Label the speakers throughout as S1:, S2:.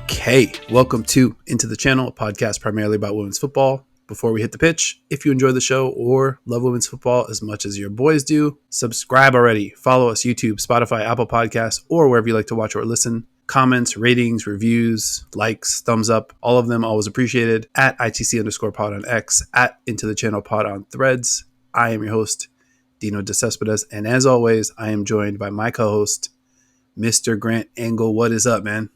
S1: Okay, welcome to Into the Channel, a podcast primarily about women's football. Before we hit the pitch, if you enjoy the show or love women's football as much as your boys do, subscribe already. Follow us YouTube, Spotify, Apple Podcasts, or wherever you like to watch or listen. Comments, ratings, reviews, likes, thumbs up, all of them always appreciated. At ITC_pod on X, at Into the Channel pod on Threads. I am your host, Dino DeCespedes, and as always, I am joined by my co-host, Mr. Grant Engel. What is up, man?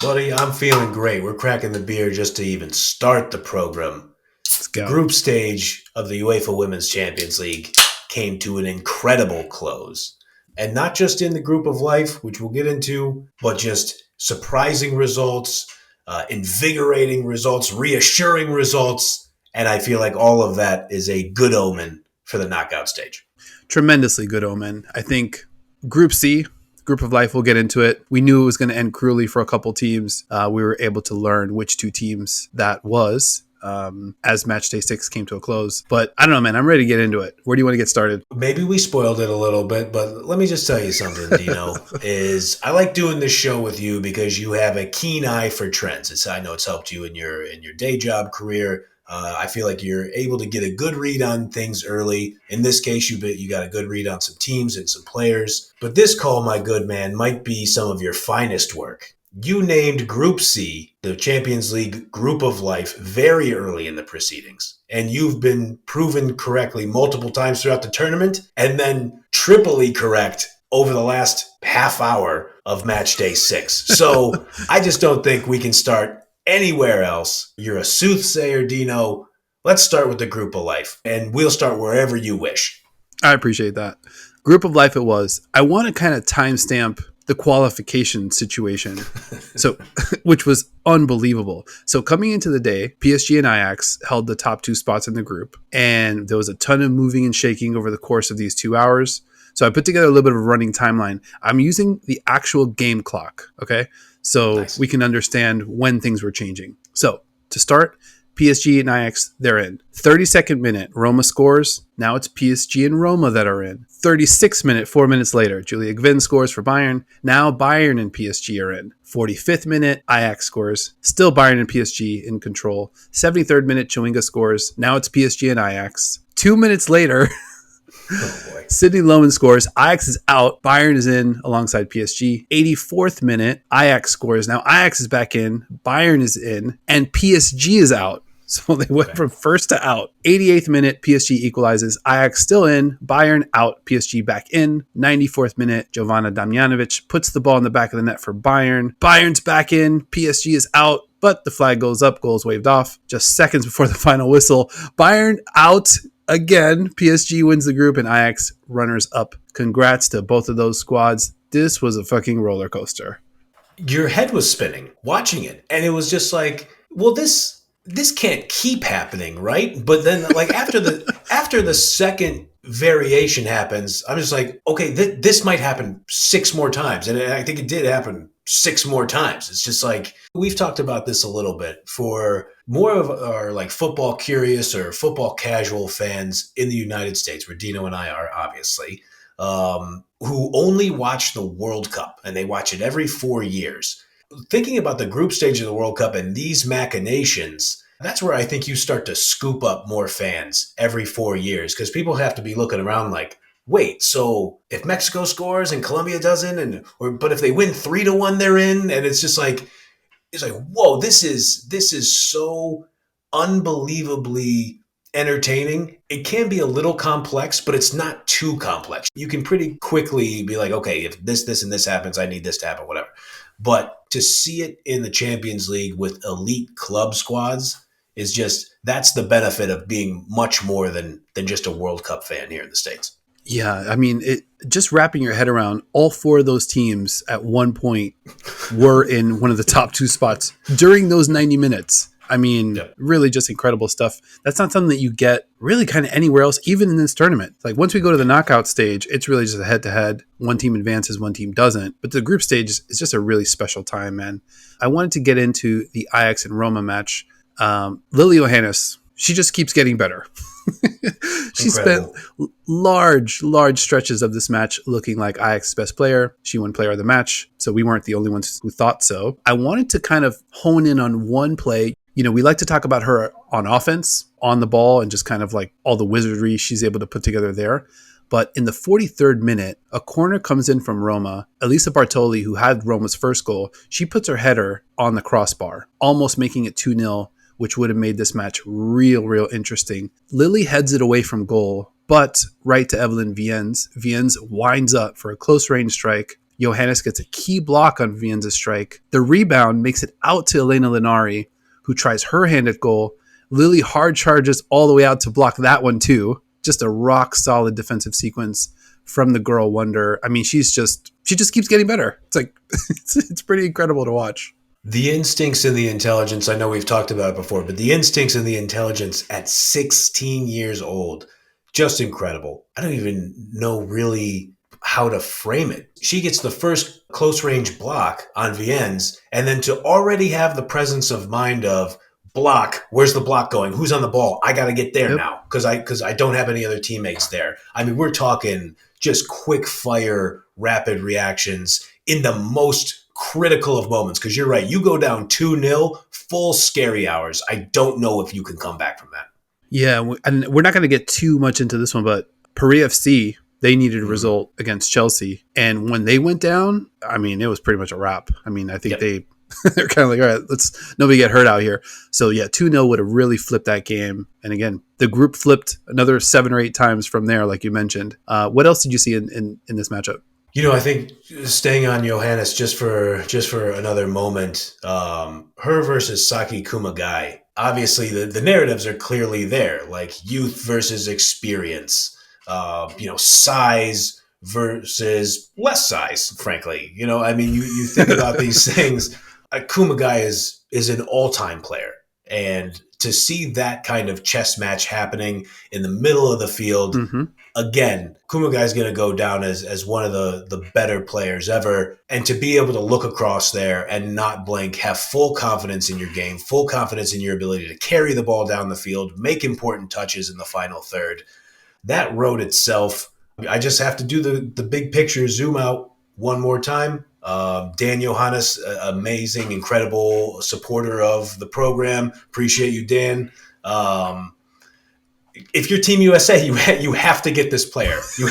S2: Buddy, I'm feeling great. We're cracking the beer just to even start the program.
S1: Let's go.
S2: The group stage of the UEFA Women's Champions League came to an incredible close. And not just in the group of life, which we'll get into, but just surprising results, invigorating results, reassuring results. And I feel like all of that is a good omen for the knockout stage.
S1: Tremendously good omen. I think Group C, Group of Life, we'll get into it. We knew it was going to end cruelly for a couple teams. We were able to learn which two teams that was as Matchday 6 came to a close. But I don't know, man. I'm ready to get into it. Where do you want to get started?
S2: Maybe we spoiled it a little bit, but let me just tell you something, Dino, is I like doing this show with you because you have a keen eye for trends. I know it's helped you in your day job career. I feel like you're able to get a good read on things early. In this case, you got a good read on some teams and some players. But this call, my good man, might be some of your finest work. You named Group C, the Champions League Group of Life, very early in the proceedings. And you've been proven correctly multiple times throughout the tournament, and then triply correct over the last half hour of Matchday 6. So I just don't think we can start anywhere else. You're a soothsayer, Dino. Let's start with the Group of Life, and we'll start wherever you wish.
S1: I appreciate that. Group of Life it was. I want to kind of timestamp the qualification situation, so which was unbelievable. So coming into the day, PSG and Ajax held the top two spots in the group, and there was a ton of moving and shaking over the course of these 2 hours. So I put together a little bit of a running timeline. I'm using the actual game clock, okay? So nice. We can understand when things were changing. So to start, PSG and Ajax, they're in. 32nd minute, Roma scores. Now it's PSG and Roma that are in. 36th minute, 4 minutes later, Julia Gvin scores for Bayern. Now Bayern and PSG are in. 45th minute, Ajax scores. Still Bayern and PSG in control. 73rd minute, Chewinga scores. Now it's PSG and Ajax. 2 minutes later...
S2: Oh boy.
S1: Sydney Lohmann scores. Ajax is out. Bayern is in alongside PSG. 84th minute, Ajax scores. Now Ajax is back in. Bayern is in. And PSG is out. So they went from first to out. 88th minute, PSG equalizes. Ajax still in. Bayern out. PSG back in. 94th minute, Jovana Damjanovic puts the ball in the back of the net for Bayern. Bayern's back in. PSG is out. But the flag goes up. Goal's waved off. Just seconds before the final whistle. Bayern out. Again, PSG wins the group and Ajax runners up. Congrats to both of those squads. This was a fucking roller coaster.
S2: Your head was spinning watching it. And it was just like, well, this can't keep happening, right? But then like after the second variation happens, I'm just like, okay, this might happen 6 more times. And I think it did happen 6 more times. It's just like, we've talked about this a little bit for more of our like football curious or football casual fans in the United States, where Dino and I are obviously, who only watch the World Cup and they watch it every 4 years. Thinking about the group stage of the World Cup and these machinations, that's where I think you start to scoop up more fans every 4 years, because people have to be looking around like, wait, so if Mexico scores and Colombia doesn't, but if they win 3-1, they're in, and it's just like, whoa, this is so unbelievably entertaining. It can be a little complex, but it's not too complex. You can pretty quickly be like, okay, if this and this happens, I need this to happen, whatever. But to see it in the Champions League with elite club squads is just, that's the benefit of being much more than just a World Cup fan here in the States.
S1: Yeah, I mean, just wrapping your head around, all 4 of those teams at one point were in one of the top 2 spots during those 90 minutes. I mean, Really just incredible stuff. That's not something that you get really kind of anywhere else, even in this tournament. Like once we go to the knockout stage, it's really just a head-to-head. One team advances, one team doesn't. But the group stage is just a really special time, man. I wanted to get into the Ajax and Roma match. Lily Johannes, she just keeps getting better. She spent
S2: Incredible.
S1: large stretches of this match looking like Ajax's best player. She won player of the match, so we weren't the only ones who thought so. I wanted to kind of hone in on one play. We like to talk about her on offense, on the ball, and just kind of like all the wizardry she's able to put together there. But in the 43rd minute, a corner comes in from Roma. Elisa Bartoli, who had Roma's first goal, she puts her header on the crossbar, almost making it 2-0, which would have made this match real interesting. Lily heads it away from goal, but right to Evelyn Viens. Viens winds up for a close-range strike. Johannes gets a key block on Viens' strike. The rebound makes it out to Elena Linari, who tries her hand at goal. Lily hard charges all the way out to block that one too. Just a rock-solid defensive sequence from the girl wonder. I mean, she just keeps getting better. It's like it's pretty incredible to watch.
S2: The instincts and the intelligence, I know we've talked about it before, but the instincts and the intelligence at 16 years old, just incredible. I don't even know really how to frame it. She gets the first close-range block on Viens, and then to already have the presence of mind of, block, where's the block going? Who's on the ball? I got to get there now because I don't have any other teammates there. I mean, we're talking just quick fire, rapid reactions in the most critical of moments, because you're right. You go down 2-0, full scary hours. I don't know if you can come back from that.
S1: Yeah, and we're not going to get too much into this one, but Paris FC, they needed a result against Chelsea. And when they went down, I mean, it was pretty much a wrap. I mean, I think they're kind of like, all right, let's nobody get hurt out here. So yeah, 2-0 would have really flipped that game. And again, the group flipped another 7 or 8 times from there, like you mentioned. What else did you see in this matchup?
S2: I think staying on Johannes just for another moment, her versus Saki Kumagai. Obviously, the narratives are clearly there, like youth versus experience, size versus less size, frankly. I mean, you think about these things. Kumagai is an all-time player. And to see that kind of chess match happening in the middle of the field, again, Kumagai is going to go down as one of the better players ever. And to be able to look across there and not blink, have full confidence in your game, full confidence in your ability to carry the ball down the field, make important touches in the final third, that road itself, I just have to do the big picture, zoom out one more time. Dan Johannes, amazing, incredible supporter of the program. Appreciate you, Dan. If you're Team USA, you have to get this player. You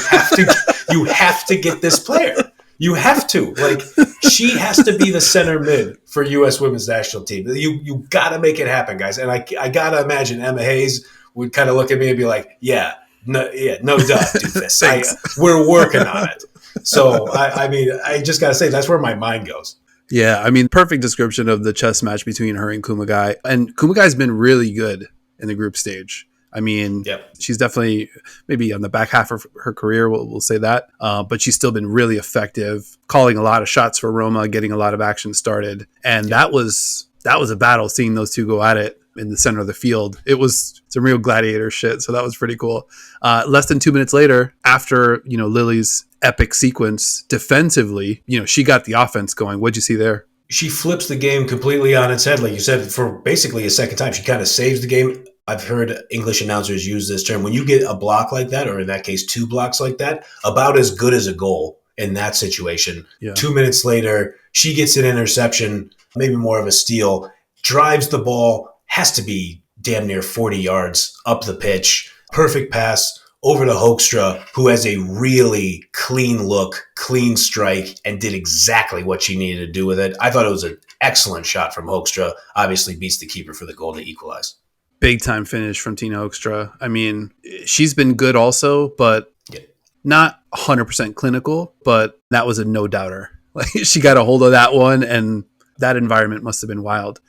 S2: have to get this player. You have to. Like, she has to be the center mid for U.S. women's national team. You got to make it happen, guys. And I got to imagine Emma Hayes would kind of look at me and be like, no doubt, doofus. We're working on it. So, I mean, I just got to say, that's where my mind goes.
S1: Yeah, I mean, perfect description of the chess match between her and Kumagai. And Kumagai's been really good in the group stage. I mean, She's definitely maybe on the back half of her career, we'll say that. But she's still been really effective, calling a lot of shots for Roma, getting a lot of action started. And that was a battle, seeing those two go at it in the center of the field. It was some real gladiator shit. So that was pretty cool. Less than 2 minutes later, after, Lily's epic sequence defensively, she got the offense going. What'd you see there?
S2: She flips the game completely on its head. Like you said, for basically a second time, she kind of saves the game. I've heard English announcers use this term. When you get a block like that, or in that case, 2 blocks like that, about as good as a goal in that situation. Yeah. 2 minutes later, she gets an interception, maybe more of a steal, drives the ball, has to be damn near 40 yards up the pitch. Perfect pass over to Hoekstra, who has a really clean look, clean strike, and did exactly what she needed to do with it. I thought it was an excellent shot from Hoekstra. Obviously beats the keeper for the goal to equalize.
S1: Big time finish from Tina Hoekstra. I mean, she's been good also, but not 100% clinical, but that was a no doubter. Like, she got a hold of that one, and that environment must have been wild.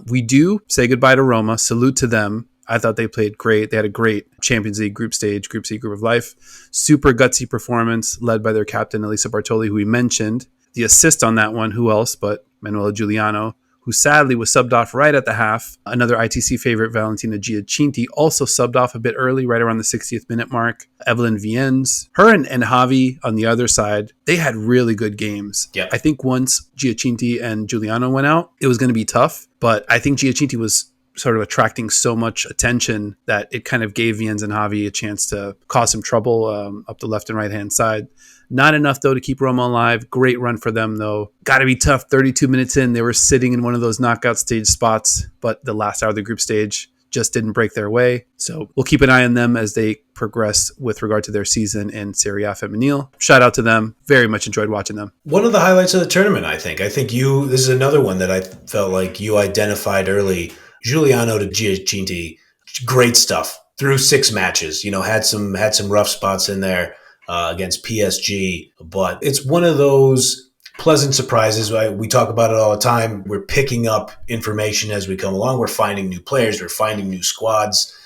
S1: We do say goodbye to Roma. Salute to them. I thought they played great. They had a great Champions League group stage, Group C, Group of Life. Super gutsy performance led by their captain, Elisa Bartoli, who we mentioned. The assist on that one, who else but Manuela Giuliano, who sadly was subbed off right at the half. Another ITC favorite, Valentina Giacinti, also subbed off a bit early, right around the 60th minute mark. Evelyn Viens, her and Javi on the other side, they had really good games.
S2: Yeah.
S1: I think once Giacinti and Giuliano went out, it was going to be tough, but I think Giacinti was sort of attracting so much attention that it kind of gave Viens and Javi a chance to cause some trouble up the left and right hand side. Not enough, though, to keep Roma alive. Great run for them, though. Got to be tough. 32 minutes in, they were sitting in one of those knockout stage spots, but the last hour of the group stage just didn't break their way. So we'll keep an eye on them as they progress with regard to their season in Serie A Femminile. Shout out to them. Very much enjoyed watching them.
S2: One of the highlights of the tournament, I think. This is another one that I felt like you identified early. Giuliano to Giacinti, great stuff. Through 6 matches, had some rough spots in there against PSG, but it's one of those pleasant surprises. We talk about it all the time. We're picking up information as we come along. We're finding new players. We're finding new squads.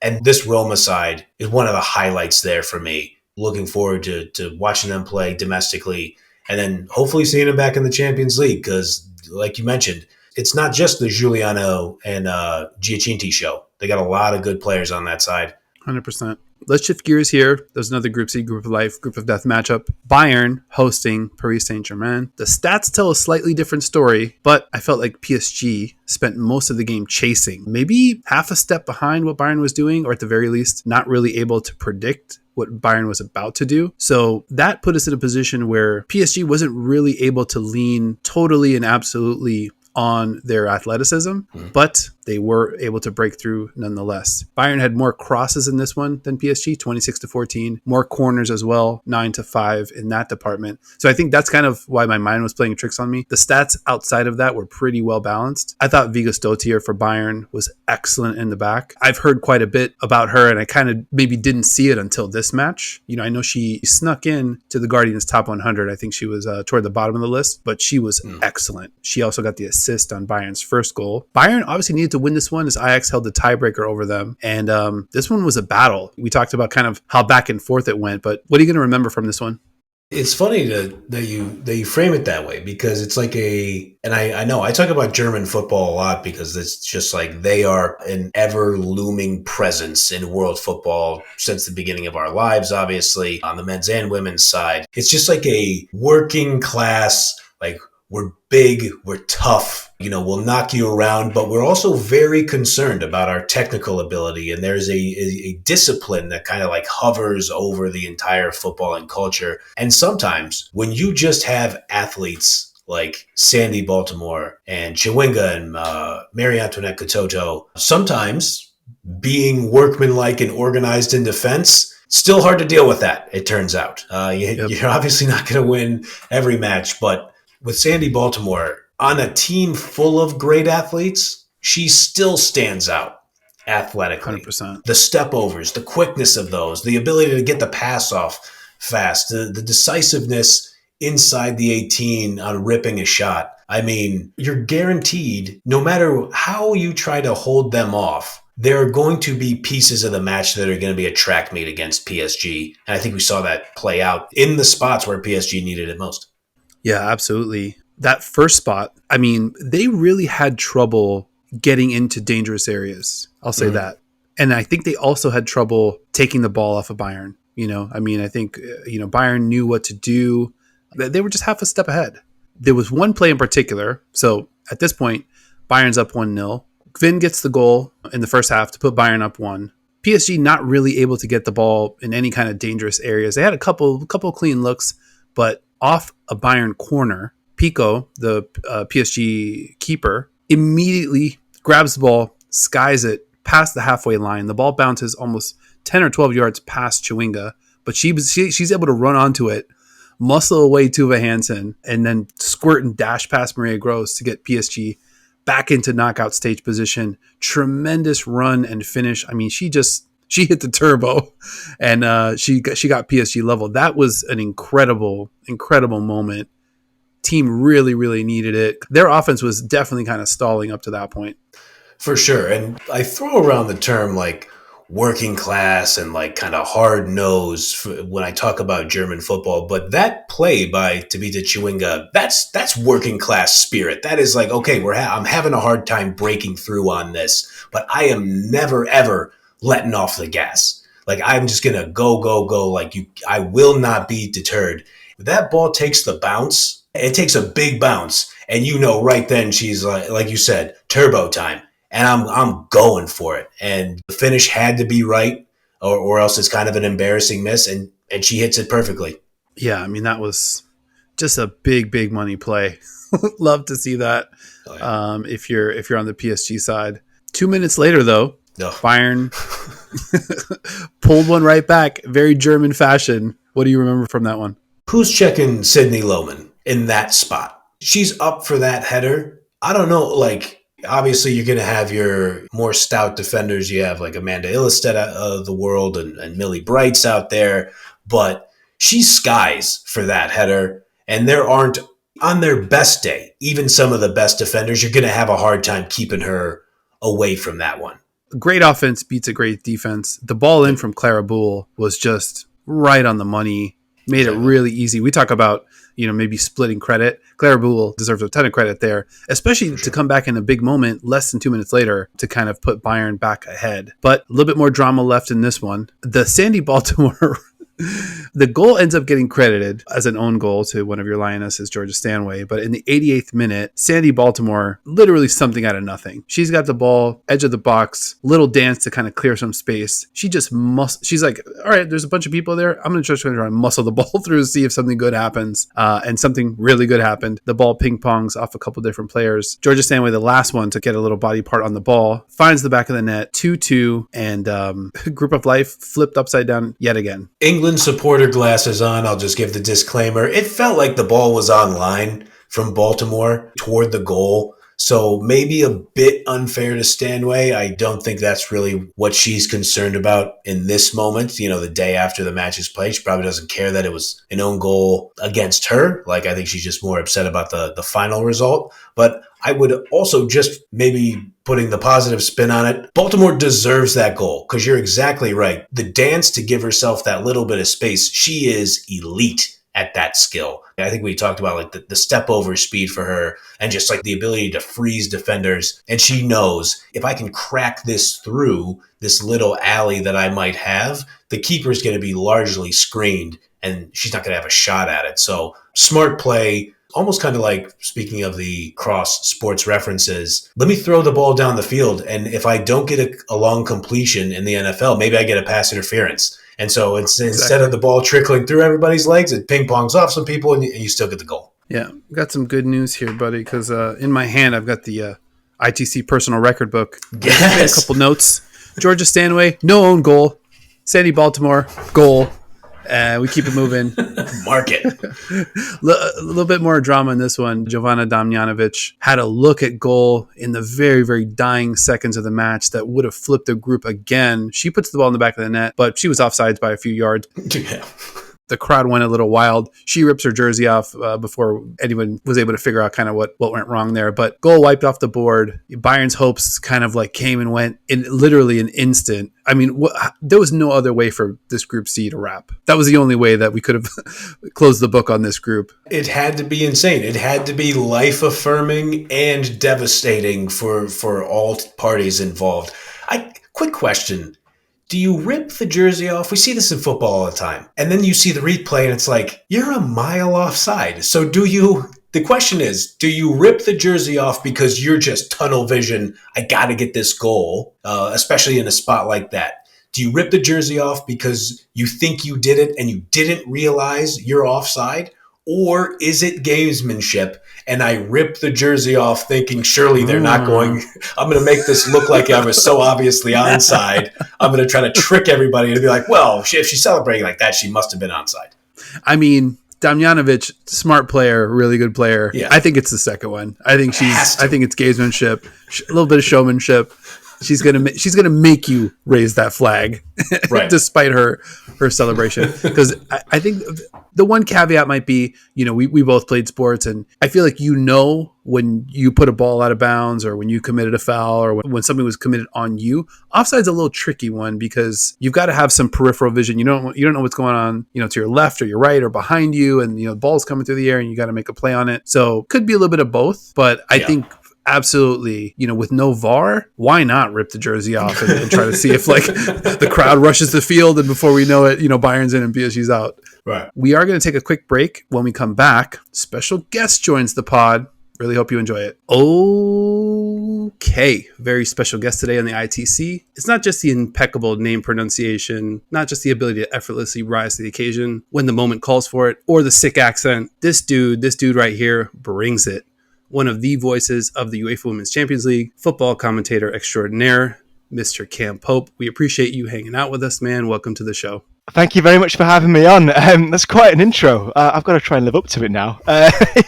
S2: And this Roma side is one of the highlights there for me. Looking forward to watching them play domestically and then hopefully seeing them back in the Champions League because, like you mentioned, it's not just the Giuliano and Giacinti show. They got a lot of good players on that side.
S1: 100%. Let's shift gears here. There's another Group C, Group of Life, Group of Death matchup. Bayern hosting Paris Saint-Germain. The stats tell a slightly different story, but I felt like PSG spent most of the game chasing. Maybe half a step behind what Bayern was doing, or at the very least, not really able to predict what Bayern was about to do. So that put us in a position where PSG wasn't really able to lean totally and absolutely on their athleticism, but they were able to break through nonetheless. Bayern had more crosses in this one than PSG, 26-14, more corners as well, 9-5 in that department. So I think that's kind of why my mind was playing tricks on me. The stats outside of that were pretty well balanced. I thought Vigo Stotier for Bayern was excellent in the back. I've heard quite a bit about her, and I kind of maybe didn't see it until this match. I know she snuck in to the Guardians top 100. I think she was toward the bottom of the list, but she was excellent. She also got the assist on Bayern's first goal. Bayern obviously needed to win this one as Ajax held the tiebreaker over them. And this one was a battle. We talked about kind of how back and forth it went, but what are you going to remember from this one?
S2: It's funny that you frame it that way because it's like and I know I talk about German football a lot because it's just like they are an ever looming presence in world football since the beginning of our lives, obviously on the men's and women's side. It's just like a working class, like we're big, we're tough, we'll knock you around, but we're also very concerned about our technical ability. And there's a discipline that kind of like hovers over the entire footballing culture. And sometimes when you just have athletes like Sandy Baltimore and Chewinga and Marie Antoinette Katoto, sometimes being workmanlike and organized in defense, still hard to deal with that, it turns out. You're obviously not going to win every match, but with Sandy Baltimore, on a team full of great athletes, she still stands out athletically.
S1: 100%.
S2: The step overs, the quickness of those, the ability to get the pass off fast, the decisiveness inside the 18 on ripping a shot. I mean, you're guaranteed, no matter how you try to hold them off, there are going to be pieces of the match that are going to be a track meet against PSG. And I think we saw that play out in the spots where PSG needed it most.
S1: Yeah, absolutely. That first spot, I mean, they really had trouble getting into dangerous areas. I'll say that. And I think they also had trouble taking the ball off of Bayern. I think, Bayern knew what to do. They were just half a step ahead. There was one play in particular. So at this point, Bayern's up 1-0. Kvin gets the goal in the first half to put Bayern up 1. PSG not really able to get the ball in any kind of dangerous areas. They had a couple clean looks, but off a Bayern corner, Pico, the PSG keeper, immediately grabs the ball, skies it past the halfway line. The ball bounces almost 10 or 12 yards past Chewinga, but she's able to run onto it, muscle away Tuva Hansen, and then squirt and dash past Maria Gross to get PSG back into knockout stage position. Tremendous run and finish. I mean, she hit the turbo and she got PSG level. That was an incredible moment. Team really, really needed it. Their offense was definitely kind of stalling up to that point.
S2: For sure. And I throw around the term like working class and like kind of hard nose when I talk about German football. But that play by Tabita Chewinga, that's working class spirit. That is like, okay, I'm having a hard time breaking through on this, but I am never, ever letting off the gas. Like I'm just going to go. Like I will not be deterred. That ball takes the bounce. It takes a big bounce. And right then she's like you said, turbo time. and I'm going for it. And the finish had to be right, or else it's kind of an embarrassing miss, and she hits it perfectly.
S1: Yeah, I mean, that was just a big money play. Love to see that.
S2: Oh, yeah.
S1: If you're on the PSG side. 2 minutes later, though,
S2: No.
S1: Bayern pulled one right back, very German fashion. What do you remember from that one?
S2: Who's checking Sydney Lohman in that spot? She's up for that header. I don't know, like, obviously you're going to have your more stout defenders. You have like Amanda Illestead of the world and Millie Brights out there, but she skies for that header. And there aren't, on their best day, even some of the best defenders, you're going to have a hard time keeping her away from that one.
S1: Great offense beats a great defense. The ball in from Clara Boule was just right on the money, made it really easy. We talk about, maybe splitting credit. Clara Boule deserves a ton of credit there, especially to come back in a big moment less than 2 minutes later to kind of put Bayern back ahead. But a little bit more drama left in this one. The Sandy Baltimore the goal ends up getting credited as an own goal to one of your Lionesses, Georgia Stanway. But in the 88th minute, Sandy Baltimore, literally something out of nothing. She's got the ball, edge of the box, little dance to kind of clear some space. She just she's like, all right, there's a bunch of people there. I'm going to try and muscle the ball through to see if something good happens. And something really good happened. The ball ping-pongs off a couple different players. Georgia Stanway, the last one to get a little body part on the ball, finds the back of the net, 2-2, and Group of Life flipped upside down yet again.
S2: England supporter glasses on. I'll just give the disclaimer. It felt like the ball was on line from Baltimore toward the goal. So maybe a bit unfair to Stanway. I don't think that's really what she's concerned about in this moment. The day after the match is played, she probably doesn't care that it was an own goal against her. Like, I think she's just more upset about the final result. But I would also just maybe putting the positive spin on it. Baltimore deserves that goal because you're exactly right. The dance to give herself that little bit of space, she is elite at that skill. I think we talked about like the step over speed for her and just like the ability to freeze defenders. And she knows if I can crack this through this little alley that I might have, the keeper's going to be largely screened and she's not going to have a shot at it. So smart play. Almost kind of like, speaking of the cross sports references, let me throw the ball down the field. And if I don't get a long completion in the NFL, maybe I get a pass interference. And so instead of the ball trickling through everybody's legs, it ping-pongs off some people and you still get the goal.
S1: Yeah, got some good news here, buddy, because in my hand, I've got the ITC personal record book.
S2: Yes.
S1: A couple notes. Georgia Stanway, no own goal. Sandy Baltimore, goal. We keep it moving.
S2: Mark it.
S1: A little bit more drama in this one. Jovana Damjanovic had a look at goal in the very, very dying seconds of the match that would have flipped the group again. She puts the ball in the back of the net, but she was offsides by a few yards.
S2: Yeah.
S1: The crowd went a little wild. She rips her jersey off before anyone was able to figure out kind of what went wrong there. But goal wiped off the board. Bayern's hopes kind of like came and went in literally an instant. I mean, there was no other way for this Group C to wrap. That was the only way that we could have closed the book on this group.
S2: It had to be insane. It had to be life-affirming and devastating for all parties involved. Quick question. Do you rip the jersey off? We see this in football all the time. And then you see the replay and it's like, you're a mile offside. So the question is, do you rip the jersey off because you're just tunnel vision? I got to get this goal, especially in a spot like that. Do you rip the jersey off because you think you did it and you didn't realize you're offside? Or is it gamesmanship and I rip the jersy off thinking surely they're not going, I'm going to make this look like I was so obviously onside. I'm going to try to trick everybody to be like, well, if she's celebrating like that, she must have been onside.
S1: I mean, Damjanovic, smart player, really good player.
S2: Yeah.
S1: I think it's the second one. I think it's gamesmanship, a little bit of showmanship. She's gonna make you raise that flag,
S2: right.
S1: Despite her celebration. Because I think the one caveat might be, we both played sports, and I feel like when you put a ball out of bounds, or when you committed a foul, or when something was committed on you. Offside's a little tricky one because you've got to have some peripheral vision. You don't know what's going on, to your left or your right or behind you, and the ball's coming through the air, and you got to make a play on it. So could be a little bit of both, but I think. Absolutely, with no VAR, why not rip the jersey off and try to see if the crowd rushes the field, and before we know it, Bayern's in and PSG's out.
S2: Right.
S1: We are going to take a quick break. When we come back, special guest joins the pod. Really hope you enjoy it. Okay, very special guest today on the ITC. It's not just the impeccable name pronunciation, not just the ability to effortlessly rise to the occasion when the moment calls for it, or the sick accent. This dude right here brings it. One of the voices of the UEFA Women's Champions League, football commentator extraordinaire, Mr. Cam Pope. We appreciate you hanging out with us, man. Welcome to the show.
S3: Thank you very much for having me on. That's quite an intro. I've got to try and live up to it now.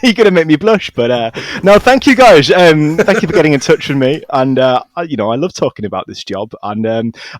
S3: You're going to make me blush, but no, thank you guys. Thank you for getting in touch with me. And I love talking about this job, and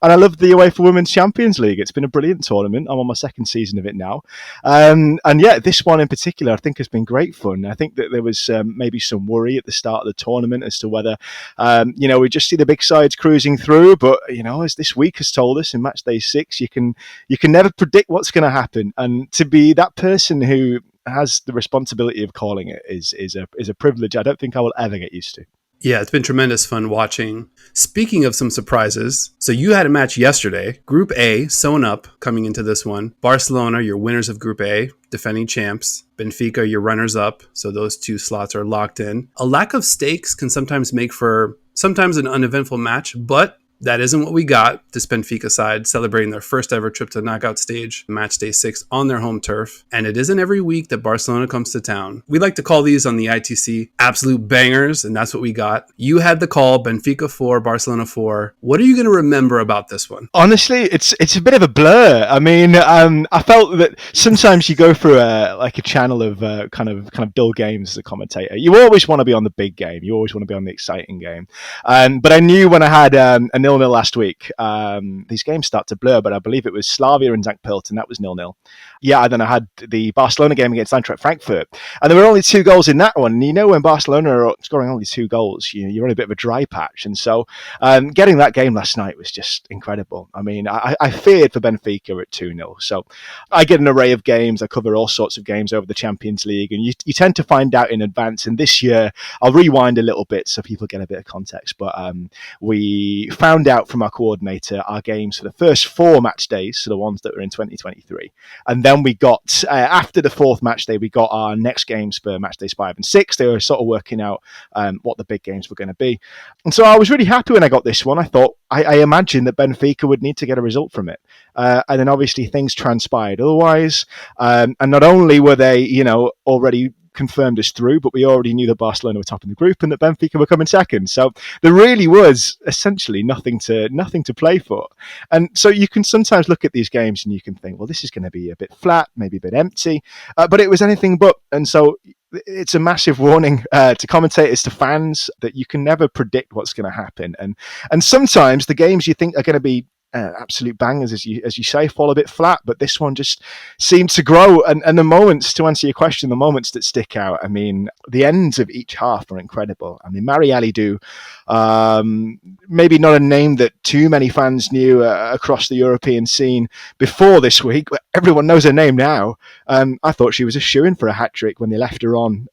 S3: I love the UEFA Women's Champions League. It's been a brilliant tournament. I'm on my second season of it now, and yeah, this one in particular, I think has been great fun. I think that there was maybe some worry at the start of the tournament as to whether we just see the big sides cruising through, but as this week has told us in Matchday 6, you can never predict what's going to happen, and to be that person who has the responsibility of calling it is a privilege I don't think I will ever get used to.
S1: Yeah, it's been tremendous fun watching. Speaking of some surprises, so you had a match yesterday. Group A, sewn up coming into this one. Barcelona, your winners of Group A, defending champs. Benfica, your runners-up, so those two slots are locked in. A lack of stakes can sometimes make for sometimes an uneventful match, but that isn't what we got. This Benfica side celebrating their first ever trip to the knockout stage, Matchday 6 on their home turf. And it isn't every week that Barcelona comes to town. We like to call these on the ITC absolute bangers, and that's what we got. You had the call, Benfica 4, Barcelona 4. What are you going to remember about this one?
S3: Honestly, it's a bit of a blur. I mean, I felt that sometimes you go through a channel of kind of dull games as a commentator. You always want to be on the big game. You always want to be on the exciting game. But I knew when I had a 0-0 last week. These games start to blur, but I believe it was Slavia and St. Pölten, that was 0-0. Yeah, and then I had the Barcelona game against Eintracht Frankfurt, and there were only 2 goals in that one. And when Barcelona are scoring only 2 goals, you're in a bit of a dry patch. And so getting that game last night was just incredible. I mean, I feared for Benfica at 2-0. So I get an array of games. I cover all sorts of games over the Champions League, and you tend to find out in advance. And this year, I'll rewind a little bit so people get a bit of context. But we found out from our coordinator our games for the first 4 match days, so the ones that were in 2023, and then we got after the 4th match day we got our next games for match days 5 and 6. They were sort of working out what the big games were going to be, and so I was really happy when I got this one. I thought I imagined that Benfica would need to get a result from it, and then obviously things transpired otherwise, and not only were they already confirmed us through, but we already knew that Barcelona were top in the group and that Benfica were coming second. So there really was essentially nothing to play for. And so you can sometimes look at these games and you can think, well, this is going to be a bit flat, maybe a bit empty, but it was anything but. And so it's a massive warning to commentators, to fans, that you can never predict what's going to happen. And sometimes the games you think are going to be absolute bangers, as you say, fall a bit flat, but this one just seemed to grow. And the moments, to answer your question, the moments that stick out, I mean, the ends of each half are incredible. I mean, Marielle do maybe not a name that too many fans knew across the European scene before this week, but everyone knows her name now. I thought she was a shoo-in for a hat-trick when they left her on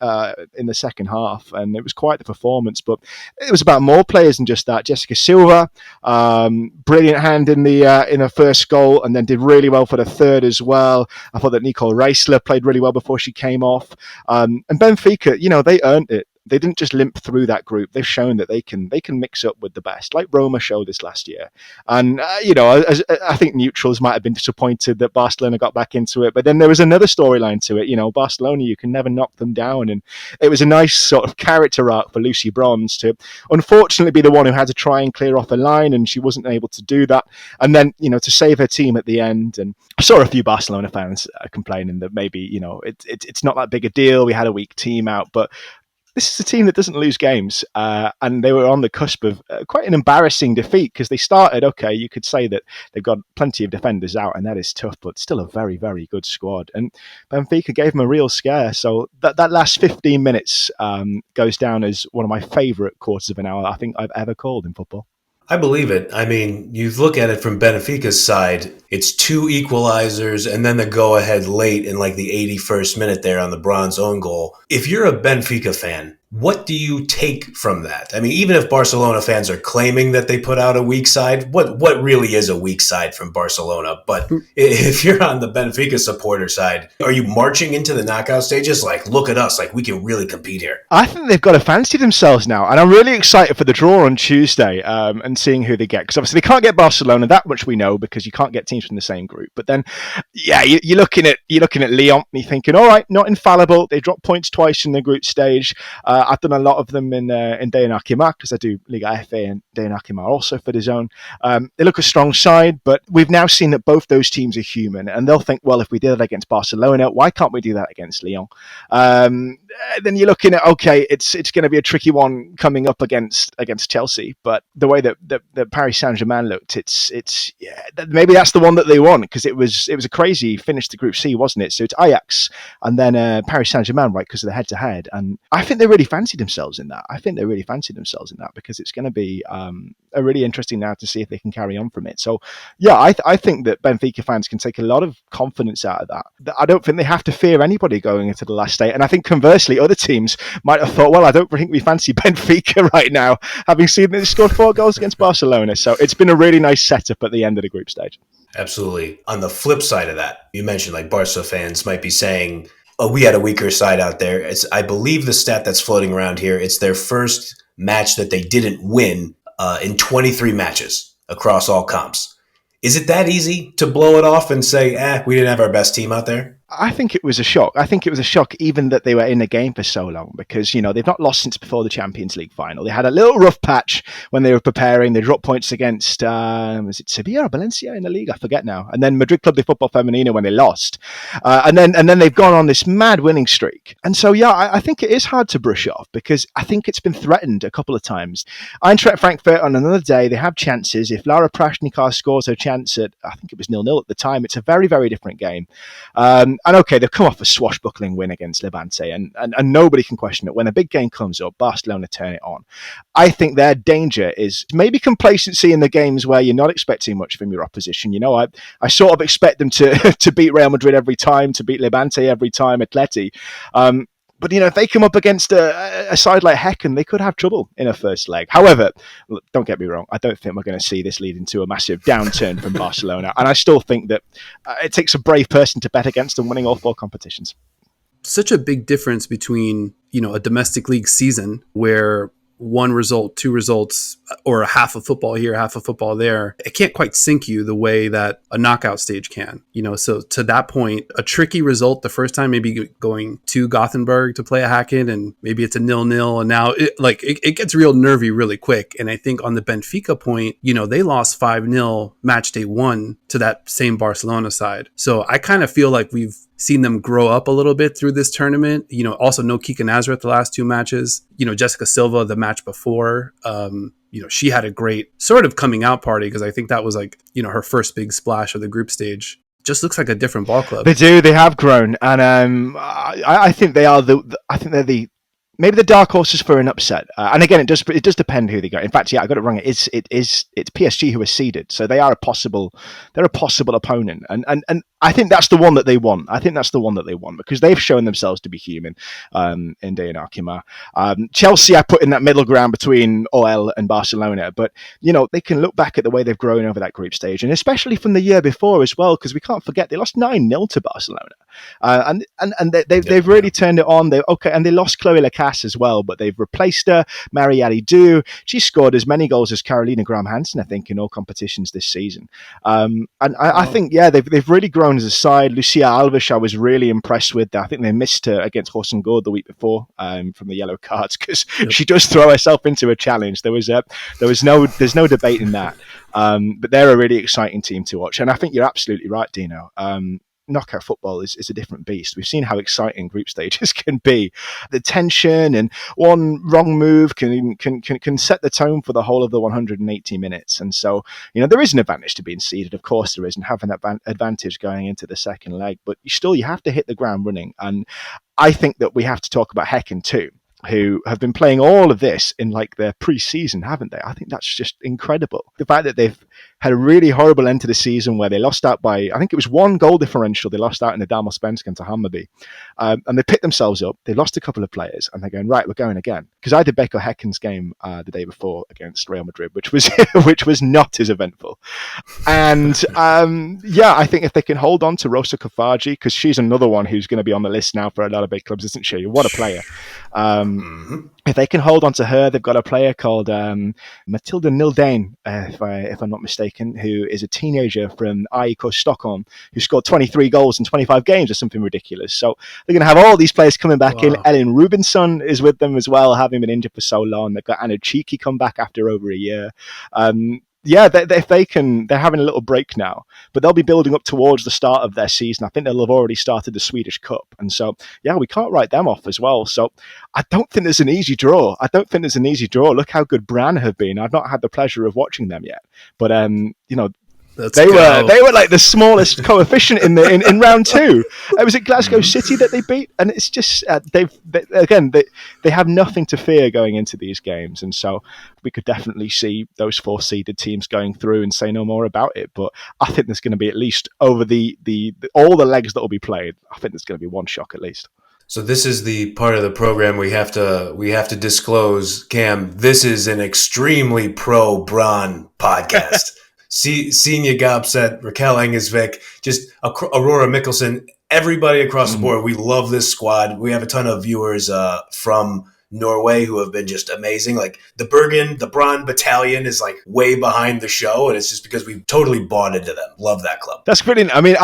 S3: in the second half, and it was quite the performance. But it was about more players than just that. Jessica Silva, brilliant hand in her first goal, and then did really well for the third as well. I thought that Nicole Reisler played really well before she came off. And Benfica, they earned it. They didn't just limp through that group. They've shown that they can mix up with the best, like Roma showed us last year. And I think neutrals might have been disappointed that Barcelona got back into it, but then there was another storyline to it. Barcelona, you can never knock them down, and it was a nice sort of character arc for Lucy Bronze to unfortunately be the one who had to try and clear off a line, and she wasn't able to do that. And then to save her team at the end. And I saw a few Barcelona fans complaining that maybe it's not that big a deal. We had a weak team out, but this is a team that doesn't lose games, and they were on the cusp of quite an embarrassing defeat, because they started, okay, you could say that they've got plenty of defenders out, and that is tough, but still a very, very good squad. And Benfica gave them a real scare. So that last 15 minutes goes down as one of my favourite quarters of an hour I think I've ever called in football.
S2: I believe it. I mean, you look at it from Benfica's side, it's 2 equalizers and then the go-ahead late in like the 81st minute there on the Bronze own goal. If you're a Benfica fan, What do you take from that? I mean, even if Barcelona fans are claiming that they put out a weak side, what really is a weak side from Barcelona? But if you're on the Benfica supporter side, are you marching into the knockout stages like, look at us, like we can really compete here?
S3: I think they've got to fancy themselves now, and I'm really excited for the draw on Tuesday and seeing who they get. Because obviously they can't get Barcelona, that much we know, because you can't get teams from the same group. But then, yeah, you're looking at Lyon, and you're thinking, all right, not infallible. They dropped points twice in the group stage. I've done a lot of them in DNA Akima because I do Liga FA and DNA Akima also for the zone. They look a strong side, but we've now seen that both those teams are human, and they'll think, well, if we did it against Barcelona, why can't we do that against Lyon? Then you're looking at, okay, it's going to be a tricky one coming up against Chelsea, but the way that Paris Saint-Germain looked, it's maybe that's the one that they want, because it was a crazy finish to Group C, wasn't it? So it's Ajax and then Paris Saint-Germain, right, because of the head-to-head, and I think they really fancied themselves in that. Because it's going to be a really interesting now to see if they can carry on from it. So yeah, I think that Benfica fans can take a lot of confidence out of that. I don't think they have to fear anybody going into the last day, and I think conversely, other teams might have thought, well, I don't think we fancy Benfica right now, having seen that they scored 4 goals against Barcelona. So it's been a really nice setup at the end of the group stage.
S2: Absolutely. On the flip side of that, you mentioned like Barca fans might be saying, oh, we had a weaker side out there. I believe the stat that's floating around here, it's their first match that they didn't win in 23 matches across all comps. Is it that easy to blow it off and say, we didn't have our best team out there?
S3: I think it was a shock. I think it was a shock even that they were in the game for so long, because, they've not lost since before the Champions League final. They had a little rough patch when they were preparing. They dropped points against, was it Sevilla or Valencia in the league? I forget now. And then Madrid Club de Football Femenino when they lost. And then they've gone on this mad winning streak. And so, yeah, I think it is hard to brush off, because I think it's been threatened a couple of times. Eintracht Frankfurt on another day, they have chances. If Lara Prashnikar scores her chance at, I think it was 0-0 at the time, it's a very, very different game. And okay, they've come off a swashbuckling win against Levante, and nobody can question it. When a big game comes up, Barcelona turn it on. I think their danger is maybe complacency in the games where you're not expecting much from your opposition. I sort of expect them to beat Real Madrid every time, to beat Levante every time, Atleti. But, if they come up against a side like Häcken, they could have trouble in a first leg. However, look, don't get me wrong, I don't think we're going to see this lead into a massive downturn from Barcelona. And I still think that it takes a brave person to bet against them winning all 4 competitions.
S1: Such a big difference between, a domestic league season where 1 result, 2 results, or a half of football here, half of football there, it can't quite sink you the way that a knockout stage can. So to that point, a tricky result the first time, maybe going to Gothenburg to play a Häcken, and maybe it's a 0-0, and now it gets real nervy really quick. And I think on the Benfica point, they lost 5-0 match day 1 to that same Barcelona side. So I kind of feel like we've seen them grow up a little bit through this tournament. Also no Kika Nazareth the last 2 matches. Jessica Silva the match before. She had a great sort of coming out party, because I think that was her first big splash of the group stage. Just looks like a different ball club.
S3: They do. They have grown, and I think they are I think they're maybe the dark horses for an upset. And again, it does depend who they go. In fact, yeah, I got it wrong. It's PSG who are seeded, so they're a possible opponent. And I think that's the one that they want. Because they've shown themselves to be human in Day and Arkema. Chelsea, I put in that middle ground between OL and Barcelona, but they can look back at the way they've grown over that group stage, and especially from the year before as well, because we can't forget they lost 9-0 to Barcelona, and they've really turned it on. And they lost Chloe Lacasse as well, but they've replaced her, Marielle Du. She scored as many goals as Carolina Graham Hansen, I think, in all competitions this season. I think, yeah, they've really grown as a side. Lucia Alves, I was really impressed with. I think they missed her against Horsengård the week before from the yellow cards, because she does throw herself into a challenge. There's no debate in that. But they're a really exciting team to watch, and I think you're absolutely right, Dino. Knockout football is a different beast. We've seen how exciting group stages can be. The tension and one wrong move can set the tone for the whole of the 180 minutes. And so, there is an advantage to being seeded. Of course there is, and having that advantage going into the second leg. But you have to hit the ground running. And I think that we have to talk about Häcken too, who have been playing all of this in their pre-season, haven't they? I think that's just incredible. The fact that they've had a really horrible end to the season where they lost out by, I think it was 1 goal differential. They lost out in the Damallsvenskan to Hammarby. And they picked themselves up. They lost a couple of players and they're going, right, we're going again. Because I did Beko Häcken's game the day before against Real Madrid, which was which was not as eventful. And I think if they can hold on to Rosa Kafaji, because she's another one who's going to be on the list now for a lot of big clubs, isn't she? What a player. If they can hold on to her, they've got a player called Matilda Nildane, if I'm not mistaken, who is a teenager from AIK Stockholm, who scored 23 goals in 25 games or something ridiculous. So they're going to have all these players coming back in. Ellen Rubinson is with them as well, having been injured for so long. They've got Anna Cheeky come back after over a year. If they can, they're having a little break now, but they'll be building up towards the start of their season. I think they'll have already started the Swedish Cup. And so, we can't write them off as well. So I don't think there's an easy draw. Look how good Brann have been. I've not had the pleasure of watching them yet, but, they were like the smallest coefficient in round 2. It was at Glasgow City that they beat, and it's just they have nothing to fear going into these games, and so we could definitely see those 4 seeded teams going through and say no more about it. But I think there's going to be at least over the all the legs that will be played. I think there's going to be one shock at least.
S2: So this is the part of the program we have to disclose, Cam. This is an extremely pro Brann podcast. Senior Gopset, Raquel Engesvik, just Aurora Mikkelsen, everybody across the board. We love this squad. We have a ton of viewers from Norway who have been just amazing. Like the Brann Battalion is like way behind the show, and it's just because we've totally bought into them. Love that club.
S3: That's brilliant. I mean,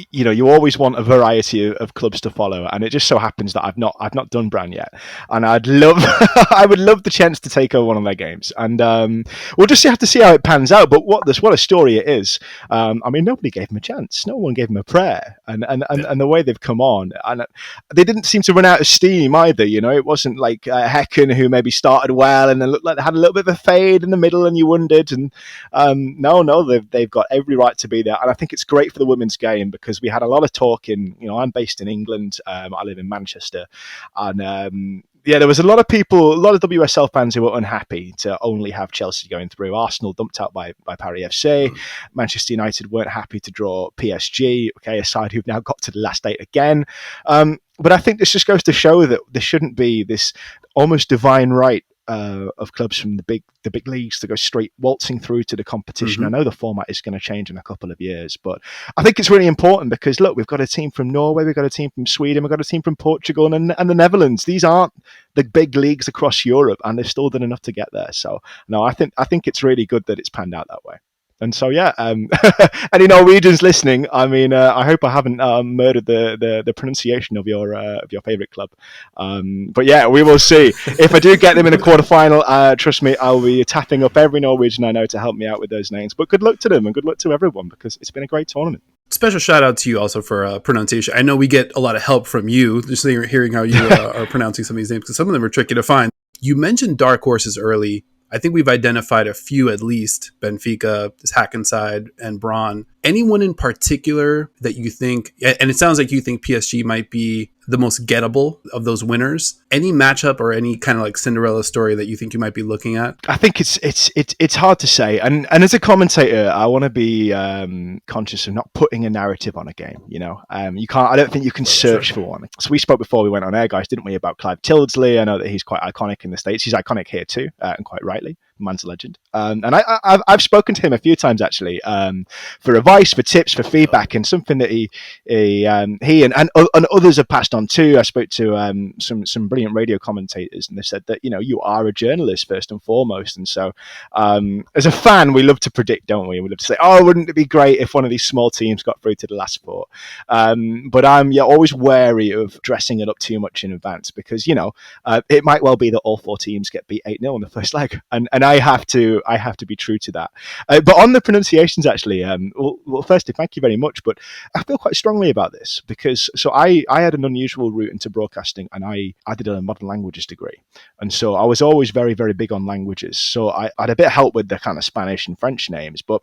S3: you always want a variety of clubs to follow, and it just so happens that I've not done Brann yet, and I would love the chance to take over one of their games, and we'll just have to see how it pans out. But what a story it is. I mean, nobody gave him a chance. No one gave him a prayer, and the way they've come on, and they didn't seem to run out of steam either. It wasn't like Häcken, who maybe started well and then looked like they had a little bit of a fade in the middle, and you wondered. And they've got every right to be there, and I think it's great for the women's game because we had a lot of talk in. I'm based in England. I live in Manchester, and there was a lot of WSL fans who were unhappy to only have Chelsea going through. Arsenal dumped out by Paris FC. Manchester United weren't happy to draw PSG. Okay, a side who've now got to the last 8 again. But I think this just goes to show that there shouldn't be this almost divine right of clubs from the big leagues to go straight waltzing through to the competition. I know the format is going to change in a couple of years, but I think it's really important because look, we've got a team from Norway, we've got a team from Sweden, we've got a team from Portugal and the Netherlands. These aren't the big leagues across Europe, and they've still done enough to get there. So no, I think it's really good that it's panned out that way. And so, any Norwegians listening, I mean, I hope I haven't murdered the pronunciation of your favourite club. But yeah, we will see. If I do get them in a quarterfinal, trust me, I'll be tapping up every Norwegian I know to help me out with those names. But good luck to them and good luck to everyone because it's been a great tournament.
S1: Special shout out to you also for pronunciation. I know we get a lot of help from you, just hearing how you are pronouncing some of these names because some of them are tricky to find. You mentioned dark horses early. I think we've identified a few at least, Benfica, this Hackenside, and Brann. Anyone in particular that you think, and it sounds like you think PSG might be the most gettable of those winners. Any matchup or any kind of like Cinderella story that you think you might be looking at?
S3: I think it's hard to say. And as a commentator, I want to be conscious of not putting a narrative on a game. You can't. I don't think you can search for one. So we spoke before we went on air, guys, didn't we, about Clive Tildesley? I know that he's quite iconic in the States. He's iconic here too, and quite rightly. Man's a legend. And I've spoken to him a few times actually for advice, for tips, for feedback, and something that he and others have passed on too. I spoke to some brilliant radio commentators, and they said that you are a journalist first and foremost, and so as a fan, we love to predict, don't we? We love to say, oh, wouldn't it be great if one of these small teams got through to the last 4? But I'm always wary of dressing it up too much in advance because it might well be that all 4 teams get beat 8-0 in the first leg, and I have to be true to that. But on the pronunciations, actually, well, firstly, thank you very much. But I feel quite strongly about this because I had an unusual route into broadcasting, and I did a modern languages degree, and so I was always very, very big on languages. So I had a bit of help with the kind of Spanish and French names, but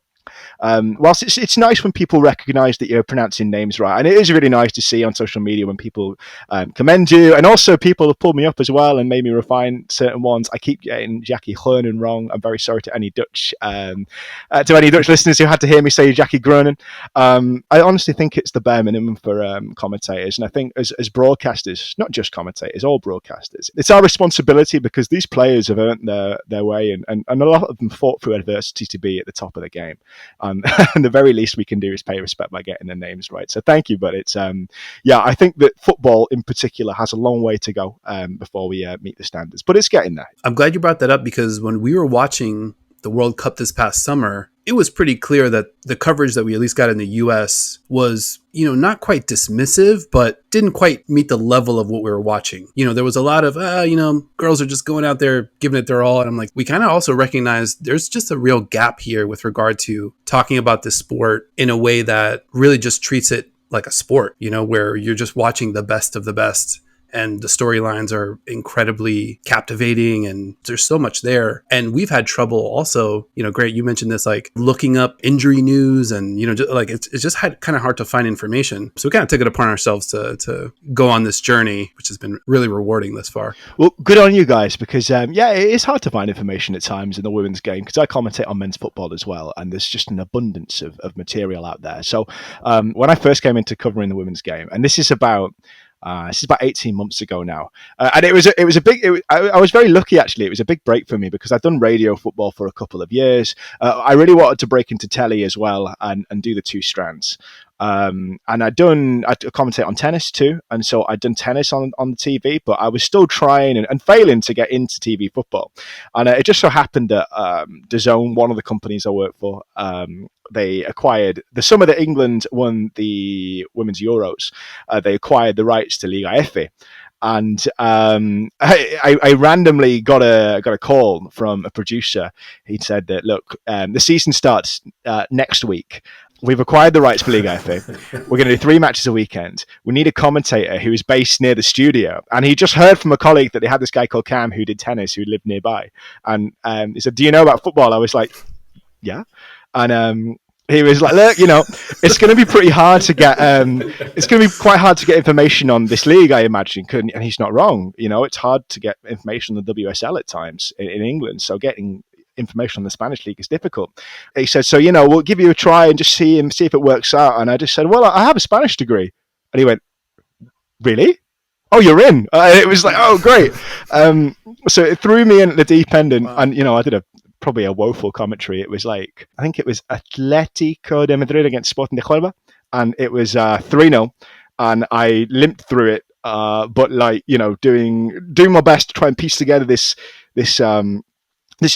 S3: Whilst it's nice when people recognise that you're pronouncing names right, and it is really nice to see on social media when people commend you, and also people have pulled me up as well and made me refine certain ones. I keep getting Jackie Groenen wrong. I'm very sorry to any Dutch listeners who had to hear me say Jackie Groenen. I honestly think it's the bare minimum for commentators, and I think as broadcasters, not just commentators, all broadcasters, it's our responsibility because these players have earned their way, and a lot of them fought through adversity to be at the top of the game. And the very least we can do is pay respect by getting their names right. So thank you, but it's I think that football in particular has a long way to go before we meet the standards, but it's getting there.
S1: I'm glad you brought that up because when we were watching the World Cup this past summer, it was pretty clear that the coverage that we at least got in the US was, not quite dismissive, but didn't quite meet the level of what we were watching. There was a lot of, girls are just going out there giving it their all. And I'm like, we kind of also recognize there's just a real gap here with regard to talking about this sport in a way that really just treats it like a sport, where you're just watching the best of the best. And the storylines are incredibly captivating and there's so much there. And we've had trouble also, Grant, you mentioned this, like looking up injury news and, it's just kind of hard to find information. So we kind of took it upon ourselves to go on this journey, which has been really rewarding thus far.
S3: Well, good on you guys because, it is hard to find information at times in the women's game because I commentate on men's football as well. And there's just an abundance of material out there. So when I first came into covering the women's game, and this is about 18 months ago now, and I was very lucky actually. It was a big break for me because I'd done radio football for a couple of years. I really wanted to break into telly as well and do the two strands. And I'd commentate on tennis too, and so I'd done tennis on the TV, but I was still trying and failing to get into TV football. And it just so happened that DAZN, one of the companies I work for, they acquired the summer that England won the Women's Euros. They acquired the rights to Liga F. And I randomly got a call from a producer. He said that, look, the season starts next week. We've acquired the rights for Liga F. We're going to do 3 matches a weekend. We need a commentator who is based near the studio. And he just heard from a colleague that they had this guy called Cam who did tennis, who lived nearby. And he said, do you know about football? I was like, yeah. And he was like, look, it's going to be pretty hard to get, it's going to be quite hard to get information on this league, I imagine. And he's not wrong. It's hard to get information on the WSL at times in England. So getting information on the Spanish league is difficult. He said, so, we'll give you a try and just see if it works out. And I just said, well, I have a Spanish degree. And he went, really? Oh, you're in. It was like, oh, great. So it threw me in at the deep end. And,
S1: Wow.
S3: and I did probably a woeful commentary. It was like, I think it was Atletico de Madrid against Sporting de Huelva, and it was 3-0, and I limped through it, but doing my best to try and piece together this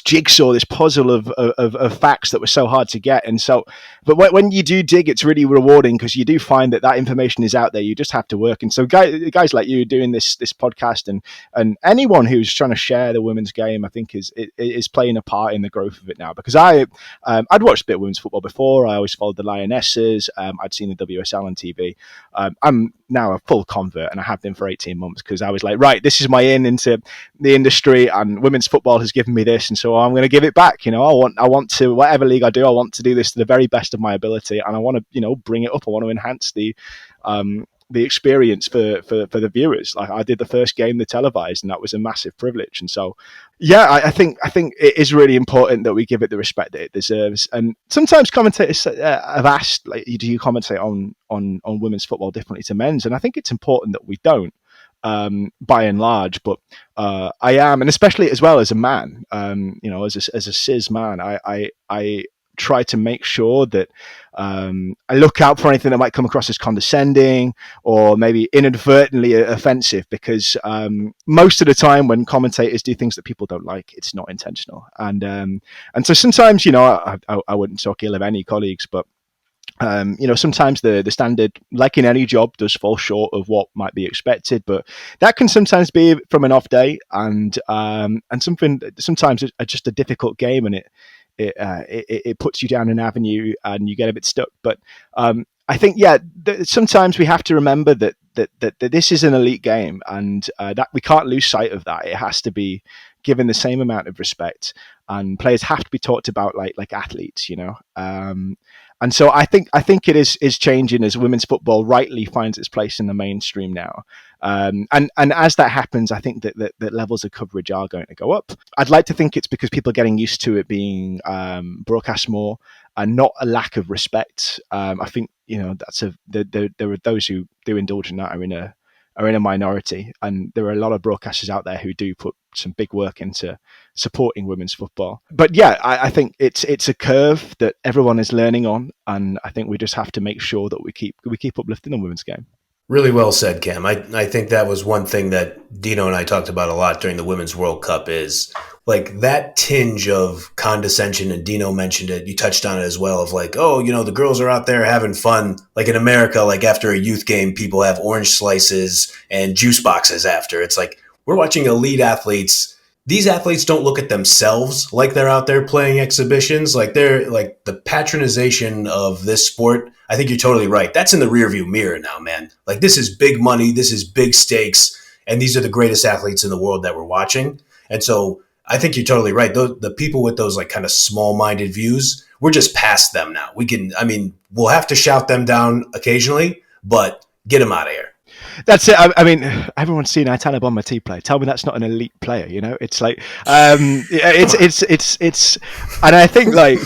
S3: jigsaw, this puzzle of facts that were so hard to get. And so, but when you do dig, it's really rewarding because you do find that information is out there. You just have to work. And so guys like you doing this podcast and anyone who's trying to share the women's game, I think is playing a part in the growth of it now, because I'd watched a bit of women's football before. I always followed the Lionesses. I'd seen the WSL on TV. I'm now a full convert, and I have been for 18 months because I was like, right, this is my into the industry, and women's football has given me this. And so I'm going to give it back. I want to, whatever league I do, I want to do this to the very best of my ability, and I want to, bring it up. I want to enhance the experience for the viewers. Like I did the first game they televised, and that was a massive privilege. And so, yeah, I think it is really important that we give it the respect that it deserves. And sometimes commentators have asked, like, do you commentate on women's football differently to men's? And I think it's important that we don't. By and large, but I am, and especially as well as a man, as a cis man, I try to make sure that I look out for anything that might come across as condescending or maybe inadvertently offensive, because most of the time when commentators do things that people don't like, it's not intentional. And so sometimes, I wouldn't talk ill of any colleagues, but sometimes the standard, like in any job, does fall short of what might be expected, but that can sometimes be from an off day and sometimes it's just a difficult game, and it puts you down an avenue and you get a bit stuck. But I think, sometimes we have to remember that this is an elite game, and that we can't lose sight of that. It has to be given the same amount of respect, and players have to be talked about like athletes, and so I think it is changing as women's football rightly finds its place in the mainstream now. And as that happens, I think that levels of coverage are going to go up. I'd like to think it's because people are getting used to it being broadcast more, and not a lack of respect. I think there are those who do indulge in that are in a minority, and there are a lot of broadcasters out there who do put some big work into supporting women's football. But yeah, I think it's a curve that everyone is learning on, and I think we just have to make sure that we keep uplifting the women's game.
S2: Really well said, Cam. I think that was one thing that Dino and I talked about a lot during the Women's World Cup is like that tinge of condescension, and Dino mentioned it. You touched on it as well of like, oh, the girls are out there having fun. Like in America, like after a youth game, people have orange slices and juice boxes after. It's like we're watching elite athletes. These athletes don't look at themselves like they're out there playing exhibitions. Like they're like the patronization of this sport. I think you're totally right. That's in the rearview mirror now, man. Like this is big money. This is big stakes. And these are the greatest athletes in the world that we're watching. And so I think you're totally right. The people with those like kind of small-minded views, we're just past them now. We'll have to shout them down occasionally, but get them out of here.
S3: That's it. I mean, everyone's seen Aitana Bonmatí play. Tell me that's not an elite player. It's like it's, and I think like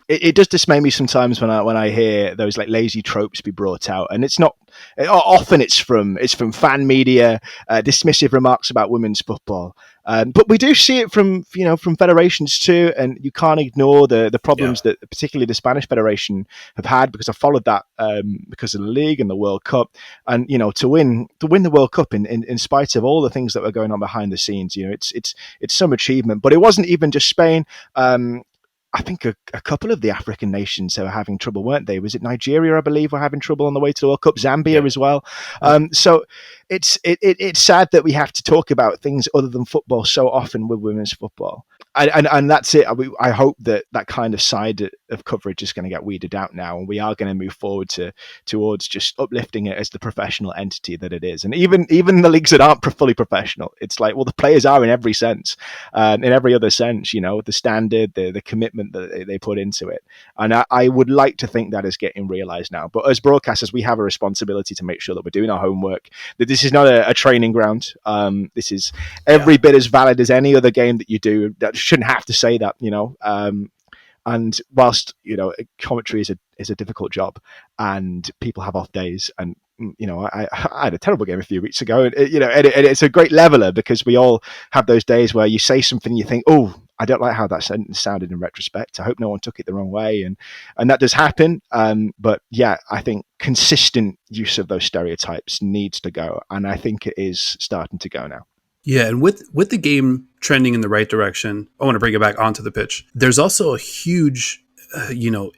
S3: it does dismay me sometimes when I hear those like lazy tropes be brought out, and it's not. Often it's from fan media, dismissive remarks about women's football. But we do see it from federations too, and you can't ignore the problems that particularly the Spanish Federation have had, because I followed that because of the league and the World Cup, and to win the World Cup in spite of all the things that were going on behind the scenes, it's some achievement. But it wasn't even just Spain. I think a couple of the African nations were having trouble, weren't they? Was it Nigeria, I believe, were having trouble on the way to the World Cup? Zambia as well. So it's sad that we have to talk about things other than football so often with women's football. And that's it. I hope that kind of side of coverage is going to get weeded out now, and we are going to move forward towards just uplifting it as the professional entity that it is. And even the leagues that aren't fully professional, it's like, well, the players are in every sense, in every other sense. The standard, the commitment that they put into it, and I would like to think that is getting realised now. But as broadcasters, we have a responsibility to make sure that we're doing our homework. That this is not a training ground. This is every bit as valid as any other game that you do. That shouldn't have to say that, and whilst commentary is a difficult job, and people have off days, and I had a terrible game a few weeks ago, and it's a great leveler, because we all have those days where you say something and you think, oh, I don't like how that sentence sounded in retrospect. I hope no one took it the wrong way, and that does happen. But yeah, I think consistent use of those stereotypes needs to go, and I think it is starting to go now.
S1: Yeah, and with the game trending in the right direction, I want to bring it back onto the pitch. There's also a huge,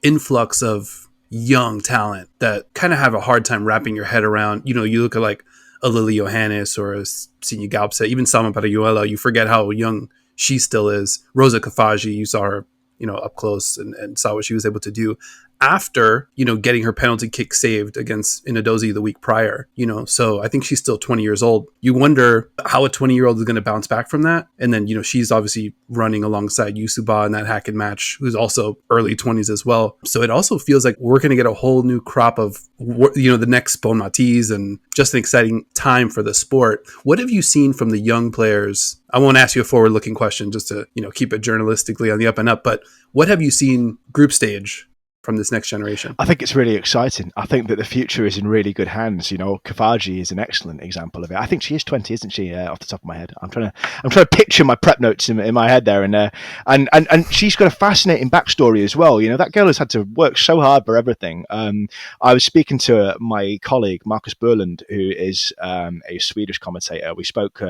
S1: influx of young talent that kind of have a hard time wrapping your head around. You look at like a Lily Johannes or a Sinyi Galpse, even Sama Parayuela, you forget how young she still is. Rosa Kafaji, you saw her, up close and saw what she was able to do after, getting her penalty kick saved against Inadozi the week prior, so I think she's still 20 years old. You wonder how a 20-year-old is going to bounce back from that. And then, she's obviously running alongside Yusuba in that Hacken match, who's also early 20s as well. So it also feels like we're going to get a whole new crop of, the next Bonmatís, and just an exciting time for the sport. What have you seen from the young players? I won't ask you a forward-looking question just to, keep it journalistically on the up and up, but what have you seen group stage from this next generation?
S3: I think it's really exciting. I think that the future is in really good hands. Kafaji is an excellent example of it. I think she is 20, isn't she? Off the top of my head, I'm trying to picture my prep notes in my head there, and she's got a fascinating backstory as well. That girl has had to work so hard for everything. I was speaking to my colleague Marcus Berland, who is a Swedish commentator. We spoke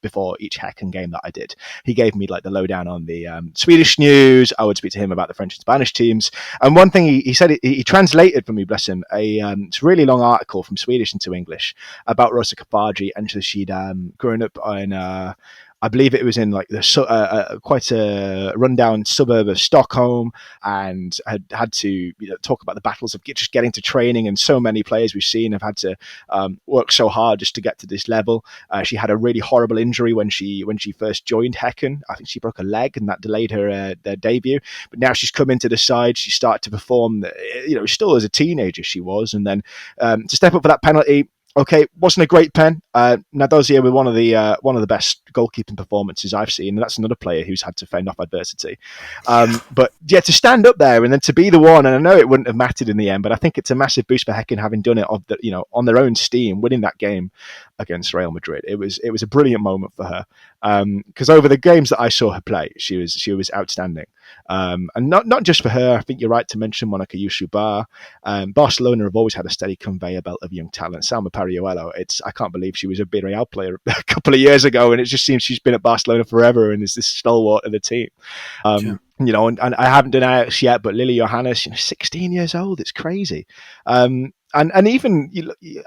S3: before each Häcken game that I did. He gave me like the lowdown on the Swedish news. I would speak to him about the French and Spanish teams, and one thing he said, he translated for me, bless him, it's a really long article from Swedish into English about Rosa Kafaji, and she'd grown up I believe it was in like quite a rundown suburb of Stockholm, and had to talk about the battles of just getting to training. And so many players we've seen have had to work so hard just to get to this level. She had a really horrible injury when she first joined Häcken. I think she broke a leg, and that delayed her their debut. But now she's come into the side. She started to perform, still as a teenager she was, and then to step up for that penalty. Okay, wasn't a great pen. Nadosia with one of the best goalkeeping performances I've seen, and that's another player who's had to fend off adversity. But yeah, to stand up there and then to be the one, and I know it wouldn't have mattered in the end, but I think it's a massive boost for Häcken having done it on their own steam, winning that game against Real Madrid. It was a brilliant moment for her, because over the games that I saw her play, she was outstanding. And not just for her. I think you're right to mention Monica Yusubar. Barcelona have always had a steady conveyor belt of young talent. Salma Pariuelo, I can't believe she was a Real player a couple of years ago, and it just seems she's been at Barcelona forever and is this stalwart of the team. And I haven't done Ajax yet, but Lily Johannes, 16 years old, it's crazy. And even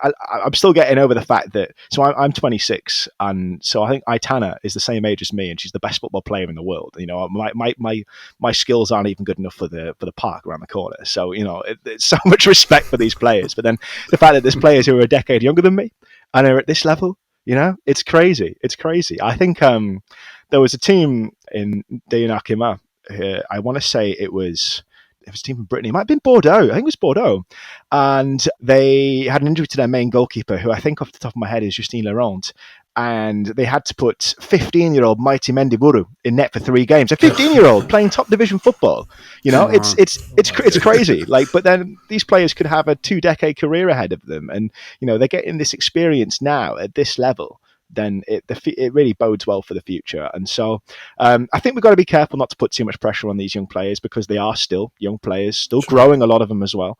S3: I'm still getting over the fact that, so I'm 26, and so I think Aitana is the same age as me, and she's the best football player in the world. My skills aren't even good enough for the park around the corner. So it's so much respect for these players. But then the fact that there's players who are a decade younger than me and are at this level, it's crazy. It's crazy. I think there was a team in Deunakima. I want to say it was a team from Brittany. It might have been Bordeaux. I think it was Bordeaux. And they had an injury to their main goalkeeper, who I think off the top of my head is Justine Laurent. And they had to put 15-year-old Mighty Mendiburu in net for 3 games. A 15-year-old playing top division football. It's crazy. But then these players could have a 2-decade career ahead of them, and they're getting this experience now at this level. Then it really bodes well for the future. And so I think we've got to be careful not to put too much pressure on these young players, because they are still young players, still growing, a lot of them as well,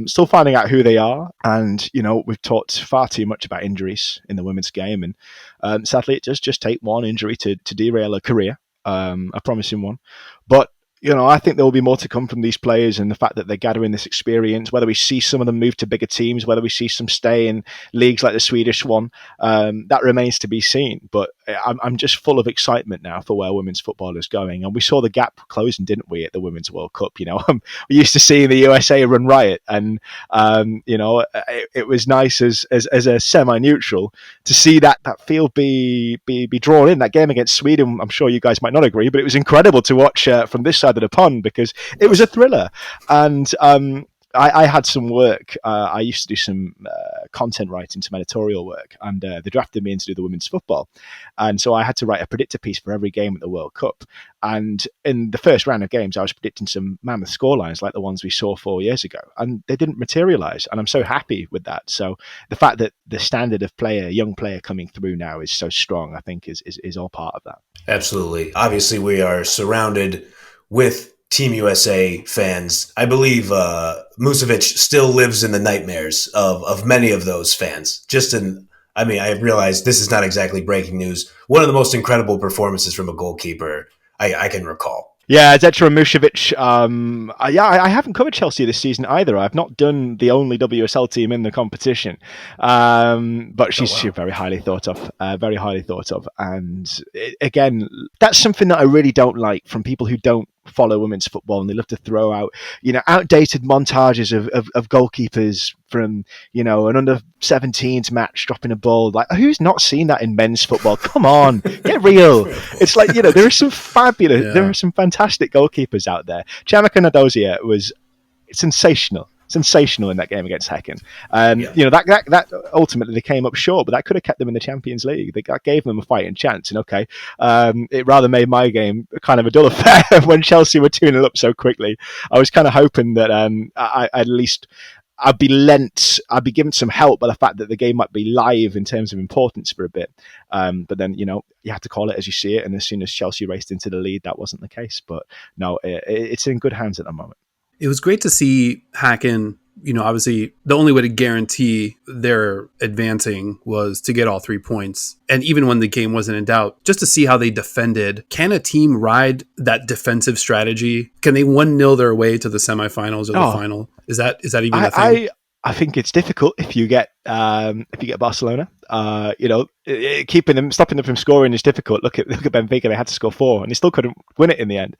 S3: still finding out who they are. And, we've talked far too much about injuries in the women's game. And sadly, it does just take one injury to derail a career, a promising one. But I think there will be more to come from these players, and the fact that they're gathering this experience, whether we see some of them move to bigger teams, whether we see some stay in leagues like the Swedish one, that remains to be seen. But I'm just full of excitement now for where women's football is going. And we saw the gap closing, didn't we, at the Women's World Cup? We used to see the USA run riot, and it was nice as a semi-neutral to see that field be drawn in. That game against Sweden, I'm sure you guys might not agree, but it was incredible to watch from this side of the pond, because it was a thriller. And I had some work. I used to do some content writing, some editorial work, and they drafted me in to do the women's football. And so I had to write a predictor piece for every game at the World Cup. And in the first round of games, I was predicting some mammoth scorelines like the ones we saw 4 years ago, and they didn't materialise. And I'm so happy with that. So the fact that the standard of young player coming through now is so strong, I think is all part of that.
S2: Absolutely. Obviously, we are surrounded with Team USA fans. I believe Musovic still lives in the nightmares of many of those fans. I realize this is not exactly breaking news. One of the most incredible performances from a goalkeeper I can recall.
S3: Yeah, Zetra Musovic. I haven't covered Chelsea this season either. I've not done the only WSL team in the competition, but she's very highly thought of. Very highly thought of. And again, that's something that I really don't like from people who don't follow women's football, and they love to throw out outdated montages of goalkeepers from an under-17s match dropping a ball. Like, who's not seen that in men's football? Come on, get real. It's like, there are some fabulous, there are some fantastic goalkeepers out there. Chamika Nadosia was sensational in that game against Häcken. That ultimately they came up short, but that could have kept them in the Champions League. That gave them a fighting chance. And it rather made my game kind of a dull affair when Chelsea were 2-0 up so quickly. I was kind of hoping that I'd be given some help by the fact that the game might be live in terms of importance for a bit. But then, you have to call it as you see it. And as soon as Chelsea raced into the lead, that wasn't the case. But no, it's in good hands at the moment.
S1: It was great to see Häcken. Obviously the only way to guarantee their advancing was to get all 3 points. And even when the game wasn't in doubt, just to see how they defended. Can a team ride that defensive strategy? Can they 1-0 their way to the semifinals or the final? Is that even a thing?
S3: I think it's difficult if you get Barcelona. Stopping them from scoring is difficult. Look at Benfica; they had to score 4, and they still couldn't win it in the end.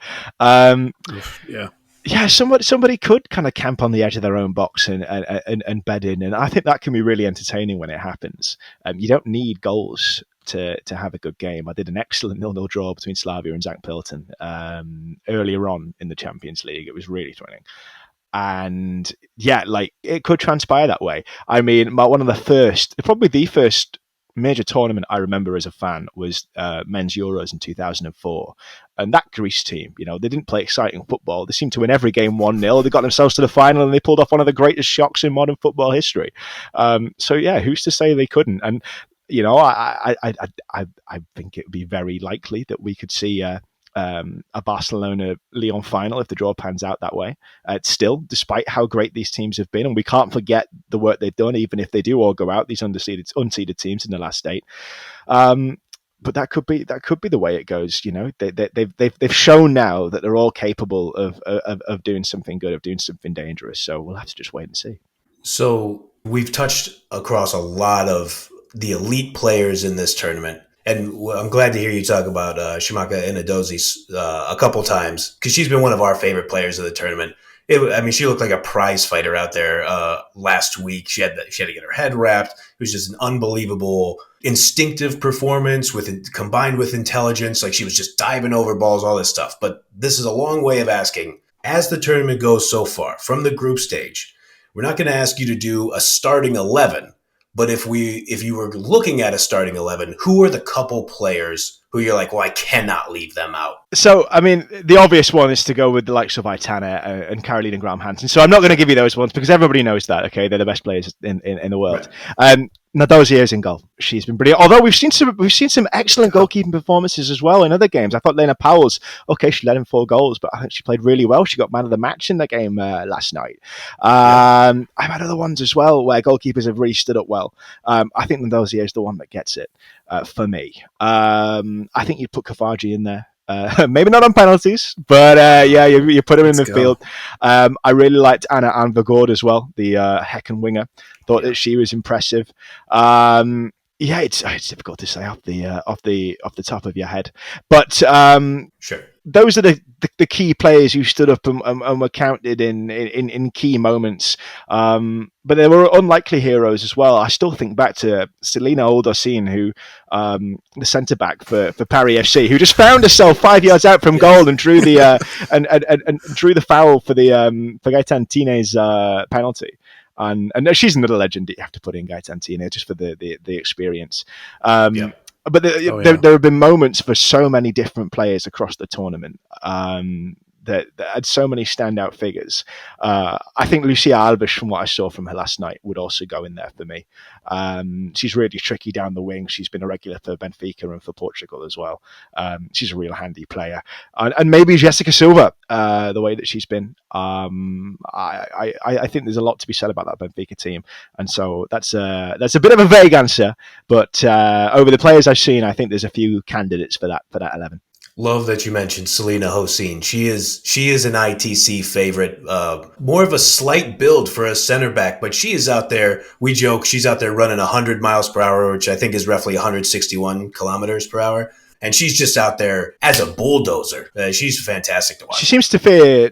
S1: Yeah.
S3: Yeah, somebody could kind of camp on the edge of their own box and bed in, and I think that can be really entertaining when it happens. You don't need goals to have a good game. I did an excellent 0-0 draw between Slavia and St. Pölten earlier on in the Champions League. It was really thrilling. And yeah, like it could transpire that way. I mean, probably the first major tournament I remember as a fan was men's Euros in 2004. And that Greece team, they didn't play exciting football. They seemed to win every game 1-0. They got themselves to the final and they pulled off one of the greatest shocks in modern football history. So yeah, who's to say they couldn't? And I think it would be very likely that we could see a Barcelona-Lyon final if the draw pans out that way. Still, despite how great these teams have been, and we can't forget the work they've done, even if they do all go out, these unseeded teams in the last 8. But that could be the way it goes. They've shown now that they're all capable of doing something good, of doing something dangerous. So we'll have to just wait and see.
S2: So we've touched across a lot of the elite players in this tournament. And I'm glad to hear you talk about Shimaka Inadozi a couple times, because she's been one of our favorite players of the tournament. She looked like a prize fighter out there last week. She had to get her head wrapped. It was just an unbelievable instinctive performance combined with intelligence. Like, she was just diving over balls, all this stuff. But this is a long way of asking, as the tournament goes so far, from the group stage, we're not going to ask you to do a starting 11. But if you were looking at a starting 11, who are the couple players who you're like, well, I cannot leave them out?
S3: So, I mean, the obvious one is to go with the likes of Aitana and Caroline and Graham Hansen. So I'm not going to give you those ones because everybody knows that, okay? They're the best players in the world. Right. Nadozier's in goal. She's been brilliant. Although we've seen some excellent goalkeeping performances as well in other games. I thought Lena Powell's, she led in 4 goals, but I think she played really well. She got man of the match in the game last night. I've had other ones as well where goalkeepers have really stood up well. I think Nadozier is the one that gets it for me. I think you'd put Kafaji in there. Maybe not on penalties, but you put him in midfield. I really liked Anna Anvegård as well, the Hecken winger. Thought that she was impressive. It's difficult to say off the top of your head, but
S2: sure.
S3: Those are the key players who stood up and were counted in key moments. But there were unlikely heroes as well. I still think back to Selina Oldocin, who the centre back for Paris FC, who just found herself 5 yards out from goal and drew the and drew the foul for Gaëtan Tiné's penalty. And she's another legend that you have to put in, Gaëtan Tiné, just for the experience. But there have been moments for so many different players across the tournament that had so many standout figures. I think Lucia Alves, from what I saw from her last night, would also go in there for me. She's really tricky down the wing. She's been a regular for Benfica and for Portugal as well. She's a real handy player. And maybe Jessica Silva, the way that she's been. I think there's a lot to be said about that Benfica team. And so that's a bit of a vague answer. But over the players I've seen, I think there's a few candidates for that 11.
S2: Love that you mentioned Selina Hossein. She is an ITC favorite. More of a slight build for a center back, but she is out there. We joke she's out there running 100 miles per hour, which I think is roughly 161 kilometers per hour. And she's just out there as a bulldozer. She's fantastic to watch.
S3: She seems to fear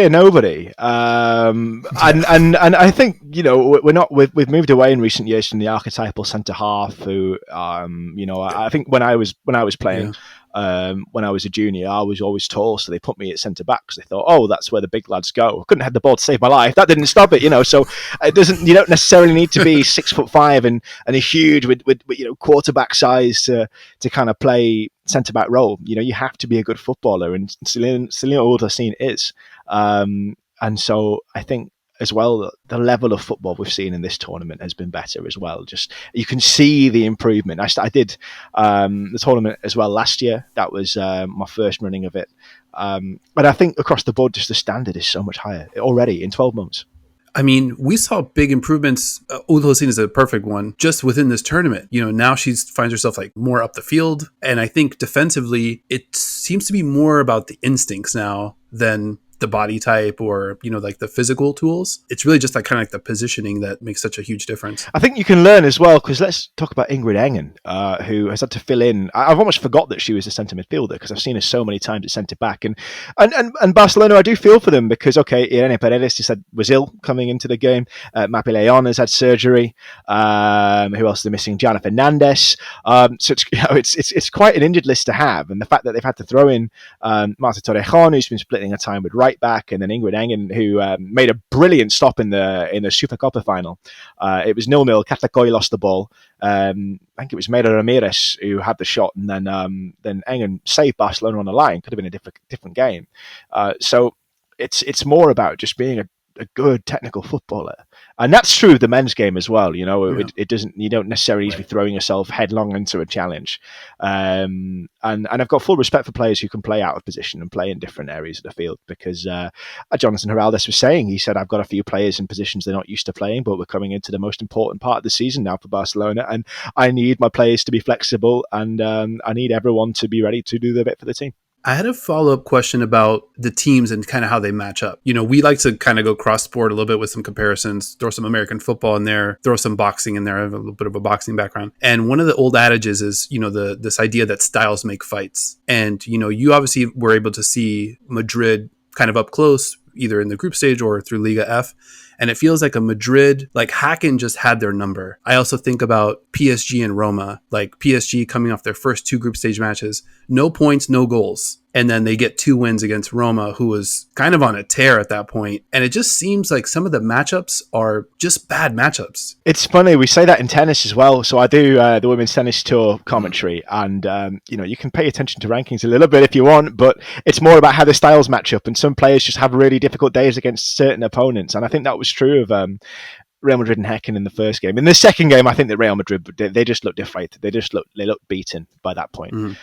S3: nobody. And I think we've moved away in recent years from the archetypal centre half who I think when I was playing. Yeah. When I was a junior, I was always tall, so they put me at centre back because they thought, that's where the big lads go. I couldn't have the ball to save my life. That didn't stop it, So it doesn't. You don't necessarily need to be 6'5" and a huge with quarterback size to kind of play centre back role. You have to be a good footballer, and Selina Oldocin is. And so I think as well, the level of football we've seen in this tournament has been better as well. Just you can see the improvement. I did the tournament as well last year. That was my first running of it. But I think across the board, just the standard is so much higher already in 12 months.
S1: I mean, we saw big improvements. Oldocin is a perfect one just within this tournament. Now she finds herself like more up the field. And I think defensively, it seems to be more about the instincts now than the body type or, like the physical tools. It's really just like kind of like the positioning that makes such a huge difference.
S3: I think you can learn as well, because let's talk about Ingrid Engen, who has had to fill in. I've almost forgot that she was a centre midfielder because I've seen her so many times at centre back. And Barcelona, I do feel for them because, okay, Irene Paredes was ill coming into the game. Mapi Leon has had surgery. Who else are they missing? Jana Fernandez. So it's quite an injured list to have. And the fact that they've had to throw in Marta Torrejon, who's been splitting her time with right back, and then Ingrid Engen, who made a brilliant stop in the Supercopa final. It was 0-0. Catacoy lost the ball. I think it was Mayra Ramirez who had the shot, and then Engen saved Barcelona on the line. Could have been a different game. So it's more about just being a good technical footballer, and that's true of the men's game as well. It doesn't. You don't necessarily need to be throwing yourself headlong into a challenge. And I've got full respect for players who can play out of position and play in different areas of the field, because Jonathan Heraldes was saying, he said, I've got a few players in positions they're not used to playing, but we're coming into the most important part of the season now for Barcelona, and I need my players to be flexible, and I need everyone to be ready to do their bit for the team.
S1: I had a follow-up question about the teams and kind of how they match up. We like to kind of go cross-sport a little bit with some comparisons, throw some American football in there, throw some boxing in there. I have a little bit of a boxing background. And one of the old adages is, this idea that styles make fights. And, you obviously were able to see Madrid kind of up close, either in the group stage or through Liga F. And it feels like a Madrid, like Hacken just had their number. I also think about PSG and Roma, like PSG coming off their first 2 group stage matches, no points, no goals. And then they get 2 wins against Roma, who was kind of on a tear at that point. And it just seems like some of the matchups are just bad matchups.
S3: It's funny, we say that in tennis as well. So I do the Women's Tennis Tour commentary, and you can pay attention to rankings a little bit if you want, but it's more about how the styles match up. And some players just have really difficult days against certain opponents. And I think that was true of Real Madrid and Häcken in the first game. In the second game, I think that Real Madrid, they just looked deflated. They looked beaten by that point.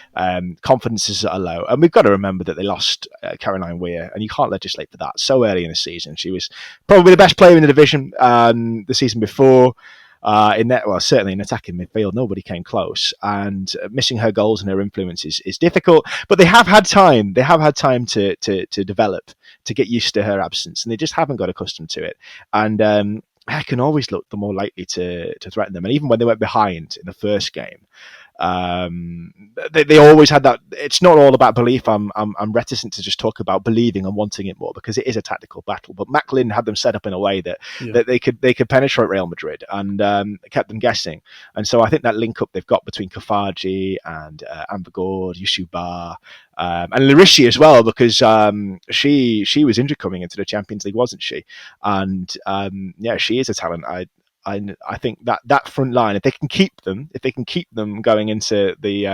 S3: Confidences are low. And we've got to remember that they lost Caroline Weir, and you can't legislate for that so early in the season. She was probably the best player in the division the season before. Certainly in attacking midfield, nobody came close, and missing her goals and her influence is difficult. But they have had time. They have had time to develop, to get used to her absence, and they just haven't got accustomed to it. And Häcken always looked the more likely to threaten them, and even when they went behind in the first game, they always had that. It's not all about belief. I'm reticent to just talk about believing and wanting it more, because it is a tactical battle. But Macklin had them set up in a way that they could penetrate Real Madrid, and kept them guessing. And so I think that link up they've got between Kafaji and Ambagord, Yusubar, and Larishi as well, because she was injured coming into the Champions League, wasn't she? And she is a talent. I think that front line, if they can keep them going into the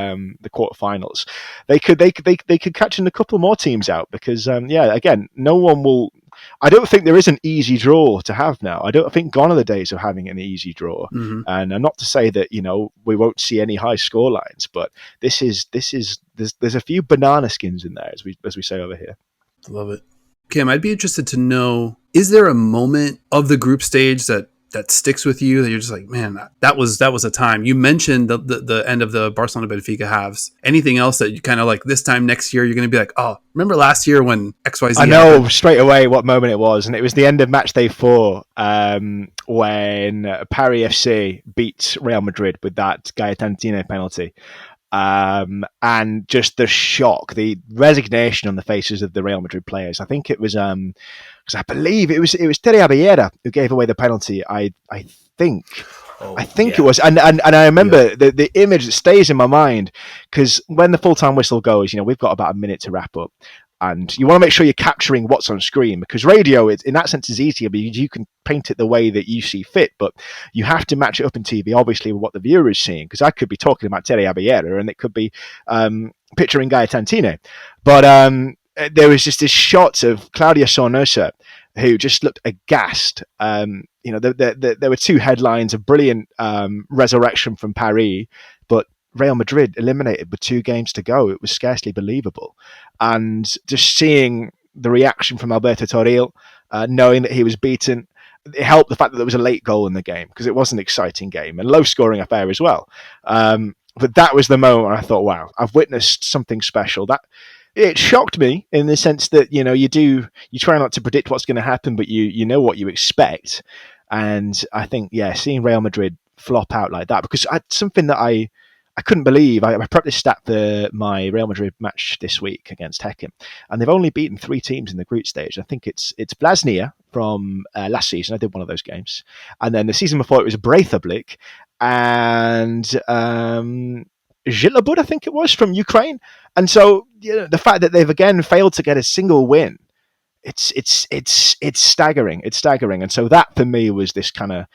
S3: quarterfinals, they could catch in a couple more teams out, because again, no one will. I don't think there is an easy draw to have now. I don't think gone are the days of having an easy draw. And not to say that we won't see any high score lines, but there's a few banana skins in there, as we say over here.
S1: Love it. Kim, I'd be interested to know, is there a moment of the group stage that sticks with you, that you're just like, man, that was a time? You mentioned the end of the Barcelona Benfica halves. Anything else that you kind of like, this time next year you're going to be like, oh, remember last year when XYZ
S3: I know
S1: happened?
S3: straight away what moment it was, and it was the end of Matchday 4 when Paris FC beat Real Madrid with that Gaetantine penalty. And just the shock, the resignation on the faces of the Real Madrid players. I think it was because I believe it was Terry Abellera who gave away the penalty. I think it was, and I remember the image that stays in my mind, because when the full-time whistle goes, we've got about a minute to wrap up. And you want to make sure you're capturing what's on screen, because radio, in that sense, is easier because you can paint it the way that you see fit. But you have to match it up in TV, obviously, with what the viewer is seeing. Because I could be talking about Terry Abellera, and it could be picturing Gaetantine. But there was just this shot of Claudia Sornosa, who just looked aghast. There were 2 headlines: a brilliant resurrection from Paris, but Real Madrid eliminated with 2 games to go. It was scarcely believable. And just seeing the reaction from Alberto Toril, knowing that he was beaten, it helped the fact that there was a late goal in the game, because it was an exciting game and low-scoring affair as well. But that was the moment where I thought, wow, I've witnessed something special. It shocked me in the sense that you try not to predict what's going to happen, but you know what you expect, and I think seeing Real Madrid flop out like that, because something that I couldn't believe. I prepped this stat for my Real Madrid match this week against Hecken, and they've only beaten 3 teams in the group stage. I think it's Blasnia from last season. I did one of those games, and then the season before it was Breithablik and Zhitlabud, I think it was, from Ukraine. And so the fact that they've again failed to get a single win, it's staggering. It's staggering. And so that for me was this kind of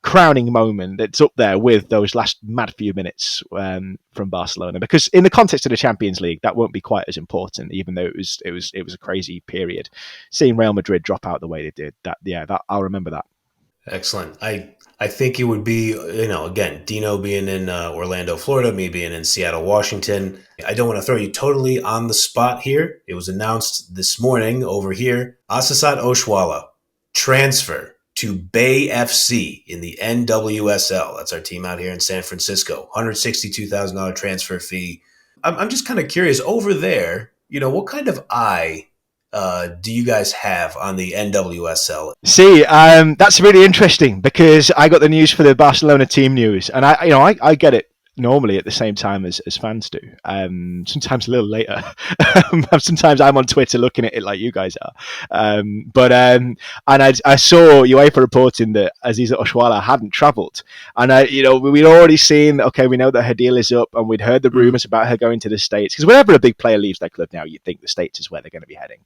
S3: crowning moment that's up there with those last mad few minutes from Barcelona, because in the context of the Champions League that won't be quite as important, even though it was a crazy period. Seeing Real Madrid drop out the way they did, that I'll remember that.
S2: Excellent. I think it would be, again, Dino being in Orlando, Florida, me being in Seattle, Washington. I don't want to throw you totally on the spot here. It was announced this morning over here. Asisat Oshuala transfer to Bay FC in the NWSL. That's our team out here in San Francisco. $162,000 transfer fee. I'm just kind of curious, over there, what kind of eye do you guys have on the NWSL?
S3: See, that's really interesting, because I got the news for the Barcelona team news, and I get it normally at the same time as fans do. Sometimes a little later. Sometimes I'm on Twitter looking at it like you guys are. And I saw UEFA reporting that Aziza Oshuala hadn't travelled, and we'd already seen. Okay, we know that her deal is up, and we'd heard the rumours about her going to the States, because whenever a big player leaves their club now, you think the States is where they're going to be heading.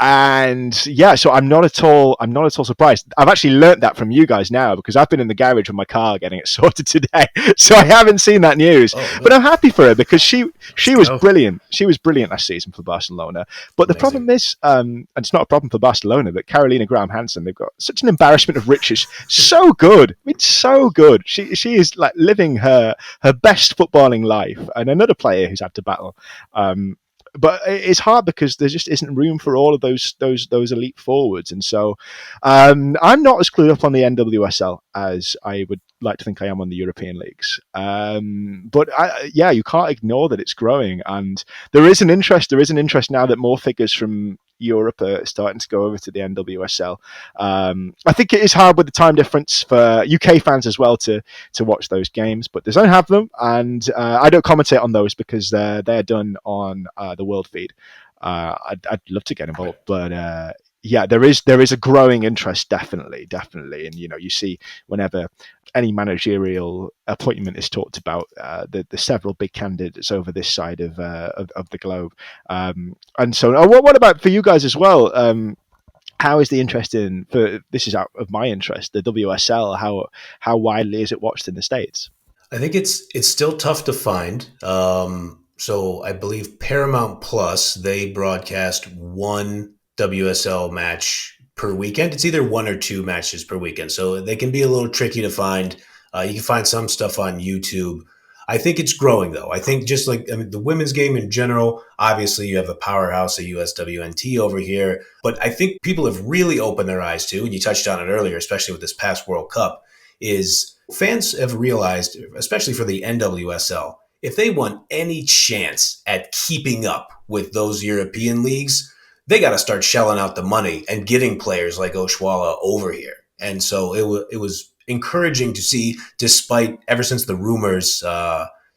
S3: So I'm not at all surprised. I've actually learnt that from you guys now, because I've been in the garage with my car getting it sorted today, so I haven't seen that news. But I'm happy for her, because she was brilliant. She was brilliant last season for Barcelona. But the problem is, and it's not a problem for Barcelona, but Carolina Graham-Hansen, they've got such an embarrassment of riches. So good. I mean, so good. She is like living her best footballing life, and another player who's had to battle. But it's hard, because there just isn't room for all of those elite forwards, and so I'm not as clued up on the NWSL as I would like to think I am on the European leagues. But you can't ignore that it's growing, and there is an interest. There is an interest now that more figures from Europe are starting to go over to the NWSL. I think it is hard with the time difference for UK fans as well to watch those games, but they don't have them, and I don't commentate on those because they're done on the World Feed. I'd love to get involved, but there is a growing interest, definitely, and you see whenever any managerial appointment is talked about, the several big candidates over this side of the globe, and so what about for you guys as well? How is the interest this is out of my interest, the WSL? How widely is it watched in the States?
S2: I think it's still tough to find. So I believe Paramount Plus, they broadcast one WSL match per weekend. It's either 1 or 2 matches per weekend. So they can be a little tricky to find. You can find some stuff on YouTube. I think it's growing, though. I think just like the women's game in general, obviously you have a powerhouse at USWNT over here. But I think people have really opened their eyes to, and you touched on it earlier, especially with this past World Cup, is fans have realized, especially for the NWSL, if they want any chance at keeping up with those European leagues, they got to start shelling out the money and getting players like Oshuala over here. And so it was encouraging to see, despite ever since the rumors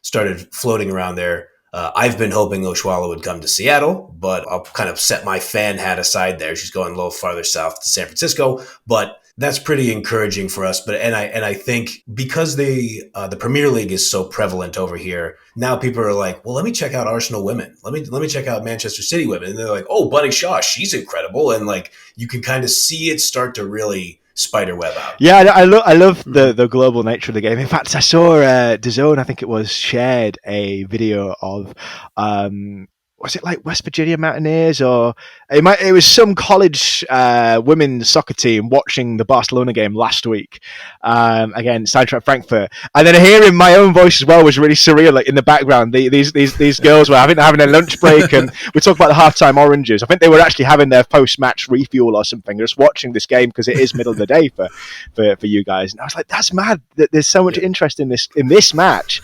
S2: started floating around there. I've been hoping Oshuala would come to Seattle, but I'll kind of set my fan hat aside there. She's going a little farther south to San Francisco, but that's pretty encouraging for us. But I think because the Premier League is so prevalent over here, now people are like, well, let me check out Arsenal women. Let me check out Manchester City women. And they're like, oh, Bunny Shaw, she's incredible. And like you can kind of see it start to really spiderweb out.
S3: Yeah, I love the global nature of the game. In fact, I saw DAZN, I think it was, shared a video of was it like West Virginia Mountaineers, or it was some college women's soccer team watching the Barcelona game last week against Eintracht Frankfurt, and then hearing my own voice as well was really surreal. Like in the background, these girls were having a lunch break, and we talk about the halftime oranges. I think they were actually having their post-match refuel or something, just watching this game because it is middle of the day for you guys. And I was like, that's mad that there's so much interest in this match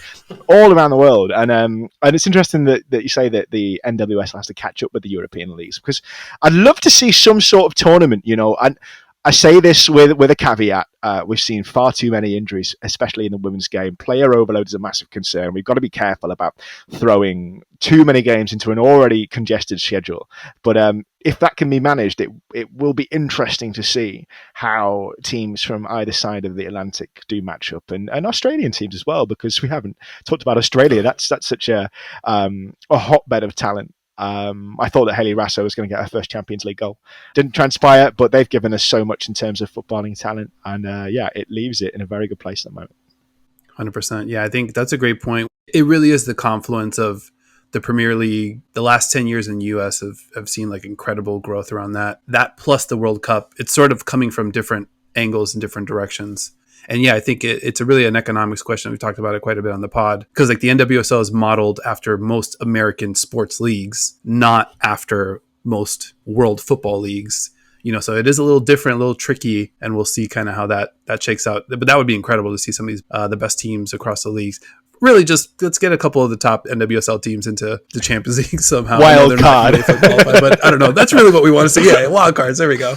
S3: all around the world, and it's interesting that you say that the NWSL has to catch up with the European leagues, because I'd love to see some sort of tournament, and I say this with a caveat. We've seen far too many injuries, especially in the women's game. Player overload is a massive concern. We've got to be careful about throwing too many games into an already congested schedule. But if that can be managed, it will be interesting to see how teams from either side of the Atlantic do match up, and Australian teams as well, because we haven't talked about Australia. That's such a hotbed of talent. I thought that Hayley Raso was going to get her first Champions League goal. Didn't transpire, but they've given us so much in terms of footballing talent, and it leaves it in a very good place at the moment.
S1: 100%. Yeah, I think that's a great point. It really is the confluence of the Premier League. The last 10 years in the US have seen like incredible growth around that plus the World Cup. It's sort of coming from different angles and different directions. And yeah, I think it's really an economics question. We've talked about it quite a bit on the pod, because like the NWSL is modeled after most American sports leagues, not after most world football leagues. So it is a little different, a little tricky, and we'll see kind of how that shakes out. But that would be incredible to see some of these the best teams across the leagues. Really, just let's get a couple of the top NWSL teams into the Champions League somehow.
S3: Wild card,
S1: but I don't know. That's really what we want to see. Yeah, wild cards. There we go.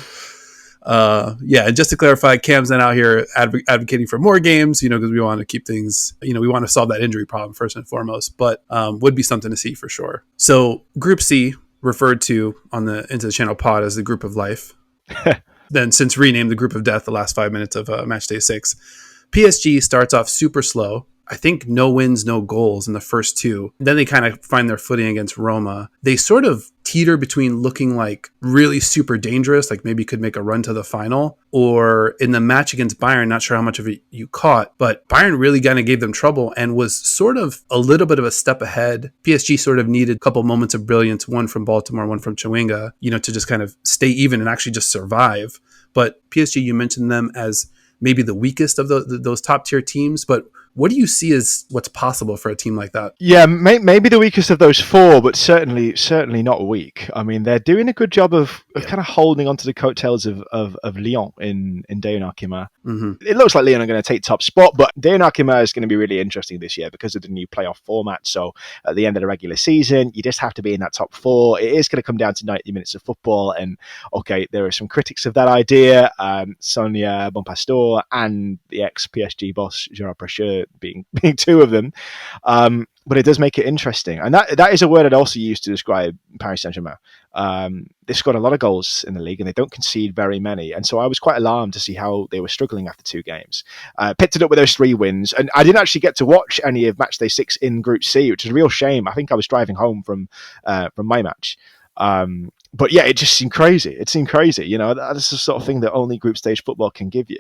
S1: And just to clarify, Cam's not out here advocating for more games, because we want to keep things, we want to solve that injury problem first and foremost, but would be something to see for sure. So Group C, referred to on the Into the Channel pod as the Group of Life, then since renamed the Group of Death the last 5 minutes of Matchday 6. PSG starts off super slow. I think no wins, no goals in the first two. Then they kind of find their footing against Roma. They sort of teeter between looking like really super dangerous, like maybe could make a run to the final, or in the match against Bayern, not sure how much of it you caught, but Bayern really kind of gave them trouble and was sort of a little bit of a step ahead. PSG sort of needed a couple moments of brilliance, one from Baltimore, one from Chawinga, to just kind of stay even and actually just survive. But PSG, you mentioned them as maybe the weakest of those top tier teams, but what do you see as what's possible for a team like that?
S3: Yeah, maybe the weakest of those four, but certainly not weak. I mean, they're doing a good job of kind of holding onto the coattails of Lyon in Dayon Arkema.
S1: Mm-hmm.
S3: It looks like Lyon are going to take top spot, but Dayon Arkema is going to be really interesting this year because of the new playoff format. So at the end of the regular season, you just have to be in that top four. It is going to come down to 90 minutes of football, and okay, there are some critics of that idea, Sonia Bonpastor and the ex-PSG boss Gerard Precheur being two of them, but it does make it interesting, and that is a word I'd also use to describe Paris Saint-Germain. They've scored a lot of goals in the league and they don't concede very many, and so I was quite alarmed to see how they were struggling after two games. Picked it up with those 3 wins, and I didn't actually get to watch any of Matchday 6 in Group C, which is a real shame. I think I was driving home from my match. But yeah, it just seemed crazy. It seemed crazy. That's the sort of thing that only group stage football can give you.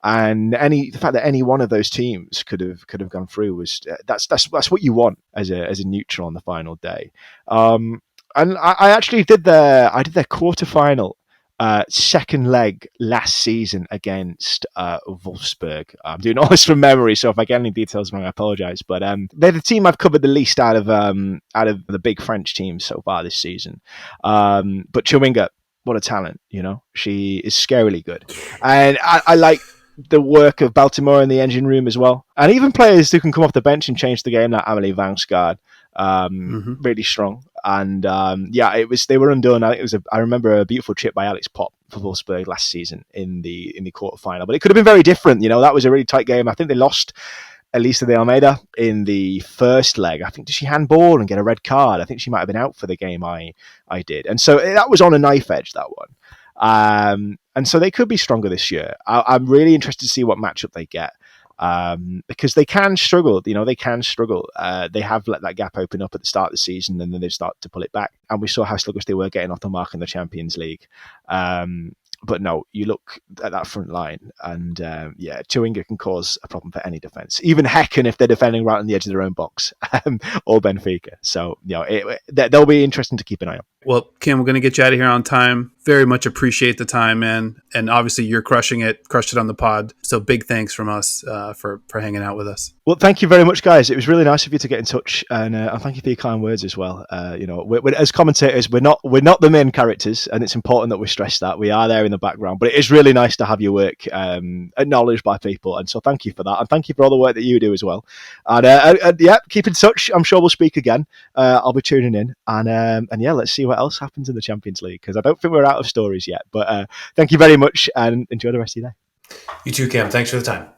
S3: And the fact that any one of those teams could have gone through was that's what you want as a neutral on the final day. And I actually did their quarterfinal second leg last season against Wolfsburg. I'm doing all this from memory, so if I get any details wrong, I apologize. But they're the team I've covered the least out of the big French teams so far this season. But Chawinga, what a talent! She is scarily good, and I like the work of Baltimore in the engine room as well, and even players who can come off the bench and change the game, like Amelie Vangsgaard. Really strong, and they were undone. I remember a beautiful chip by Alex Pop for Wolfsburg last season in the quarterfinal, but it could have been very different. That was a really tight game. I think they lost Elisa de Almeida in the first leg. I think, did she handball and get a red card? I think she might have been out for the game I did, and so that was on a knife edge, that one. And so they could be stronger this year. I'm really interested to see what matchup they get. Because they can struggle, they can struggle. They have let that gap open up at the start of the season, and then they've started to pull it back. And we saw how sluggish they were getting off the mark in the Champions League. But no, you look at that front line, and Chewinga can cause a problem for any defence. Even Häcken, if they're defending right on the edge of their own box, or Benfica. So, they'll be interesting to keep an eye on.
S1: Well, Kim, we're going to get you out of here on time. Very much appreciate the time, man. And obviously you're crushed it on the pod. So big thanks from us for hanging out with us.
S3: Well, thank you very much, guys. It was really nice of you to get in touch, and thank you for your kind words as well. We're, as commentators, we're not the main characters, and it's important that we stress that. We are there in the background, but it is really nice to have your work acknowledged by people, and so thank you for that, and thank you for all the work that you do as well. And keep in touch. I'm sure we'll speak again. I'll be tuning in, and let's see what else happens in the Champions League, because I don't think we're out of stories yet. But thank you very much, and enjoy the rest of your day.
S2: You too, Cam. Thanks for the time.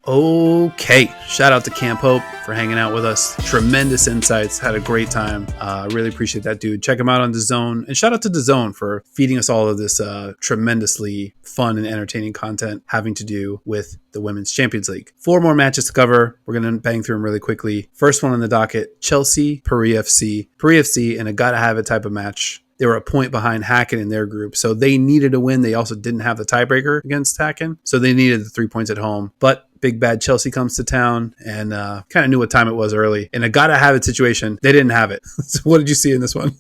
S1: Okay, shout out to Camp Hope for hanging out with us. Tremendous insights, had a great time. Really appreciate that, dude. Check him out on DAZN, and shout out to DAZN for feeding us all of this tremendously fun and entertaining content having to do with the Women's Champions League. 4 more matches to cover. We're going to bang through them really quickly. First one on the docket, Chelsea, Paris FC. Paris FC in a gotta have it type of match. They were a point behind Häcken in their group, so they needed a win. They also didn't have the tiebreaker against Häcken, so they needed the 3 points at home. But big bad Chelsea comes to town and kind of knew what time it was early. In a gotta have it situation, they didn't have it. So what did you see in this one?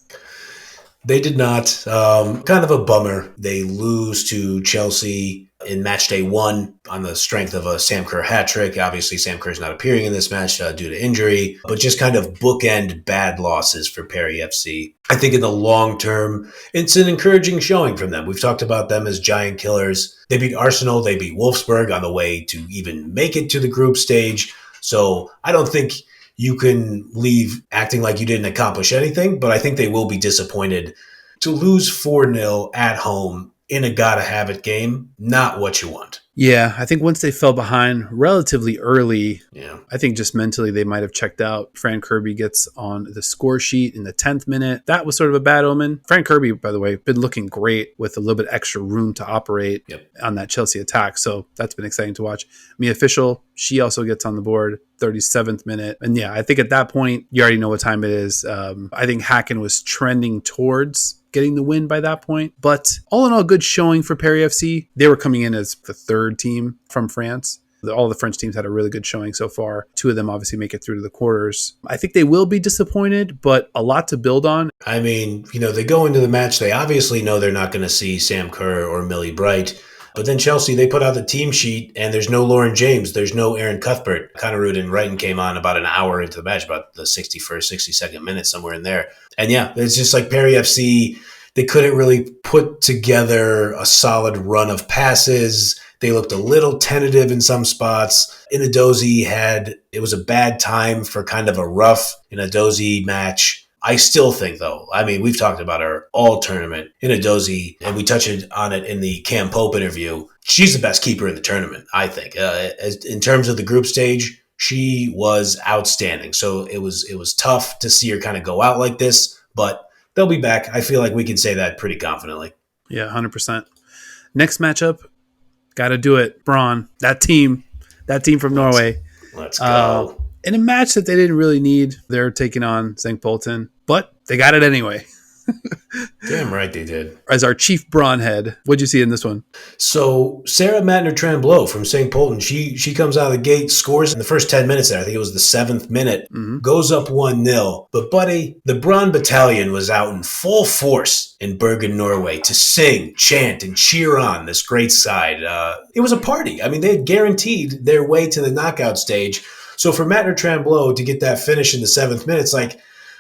S2: They did not. Kind of a bummer. They lose to Chelsea in Matchday 1 on the strength of a Sam Kerr hat trick. Obviously, Sam Kerr's not appearing in this match due to injury, but just kind of bookend bad losses for Paris FC. I think in the long term, it's an encouraging showing from them. We've talked about them as giant killers. They beat Arsenal. They beat Wolfsburg on the way to even make it to the group stage. So I don't think you can leave acting like you didn't accomplish anything, but I think they will be disappointed to lose 4-0 at home in a gotta-have-it game. Not what you want.
S1: Yeah, I think once they fell behind relatively early,
S2: Yeah.
S1: I think just mentally they might have checked out. Fran Kirby gets on the score sheet in the 10th minute. That was sort of a bad omen. Fran Kirby, by the way, been looking great with a little bit extra room to operate on that Chelsea attack. So that's been exciting to watch. Mia Fischel, she also gets on the board, 37th minute. And yeah, I think at that point, you already know what time it is. I think Häcken was trending towards getting the win by that point. But all in all, good showing for Paris FC. They were coming in as the third team from France. All the French teams had a really good showing so far. 2 of them obviously make it through to the quarters. I think they will be disappointed, but a lot to build on.
S2: I mean, they go into the match. They obviously know they're not going to see Sam Kerr or Millie Bright. But then Chelsea, they put out the team sheet, and there's no Lauren James. There's no Aaron Cuthbert. Connerud and Wrighton came on about an hour into the match, about the 61st, 62nd minute, somewhere in there. And yeah, it's just like Paris FC, they couldn't really put together a solid run of passes. They looked a little tentative in some spots. It was a bad time for kind of a rough Inadozie match. I still think, though, I mean, we've talked about her all tournament. Inadozie, and we touched on it in the Cam Pope interview. She's the best keeper in the tournament, I think. In terms of the group stage, she was outstanding. So it was tough to see her kind of go out like this, but they'll be back. I feel like we can say that pretty confidently.
S1: Yeah, 100%. Next matchup, got to do it. Braun, that team from Norway.
S2: Let's go.
S1: In a match that they didn't really need, they're taking on St. Polten, but they got it anyway.
S2: Damn right they did.
S1: As our chief brawn head, what'd you see in this one?
S2: So Sarah Matner-Tremblot from St. Polten, she comes out of the gate, scores in the first 10 minutes there. I think it was the 7th minute, goes up 1-0. But buddy, the Braun Battalion was out in full force in Bergen, Norway to sing, chant, and cheer on this great side. It was a party. I mean, they had guaranteed their way to the knockout stage. So for Matner-Tremblot to get that finish in the 7th minute, it's like,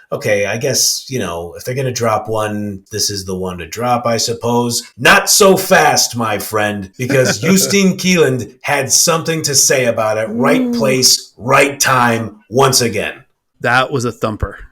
S2: okay, I guess, if they're going to drop one, this is the one to drop, I suppose. Not so fast, my friend, because Justine Kieland had something to say about it. Right place, right time, once again.
S1: That was a thumper.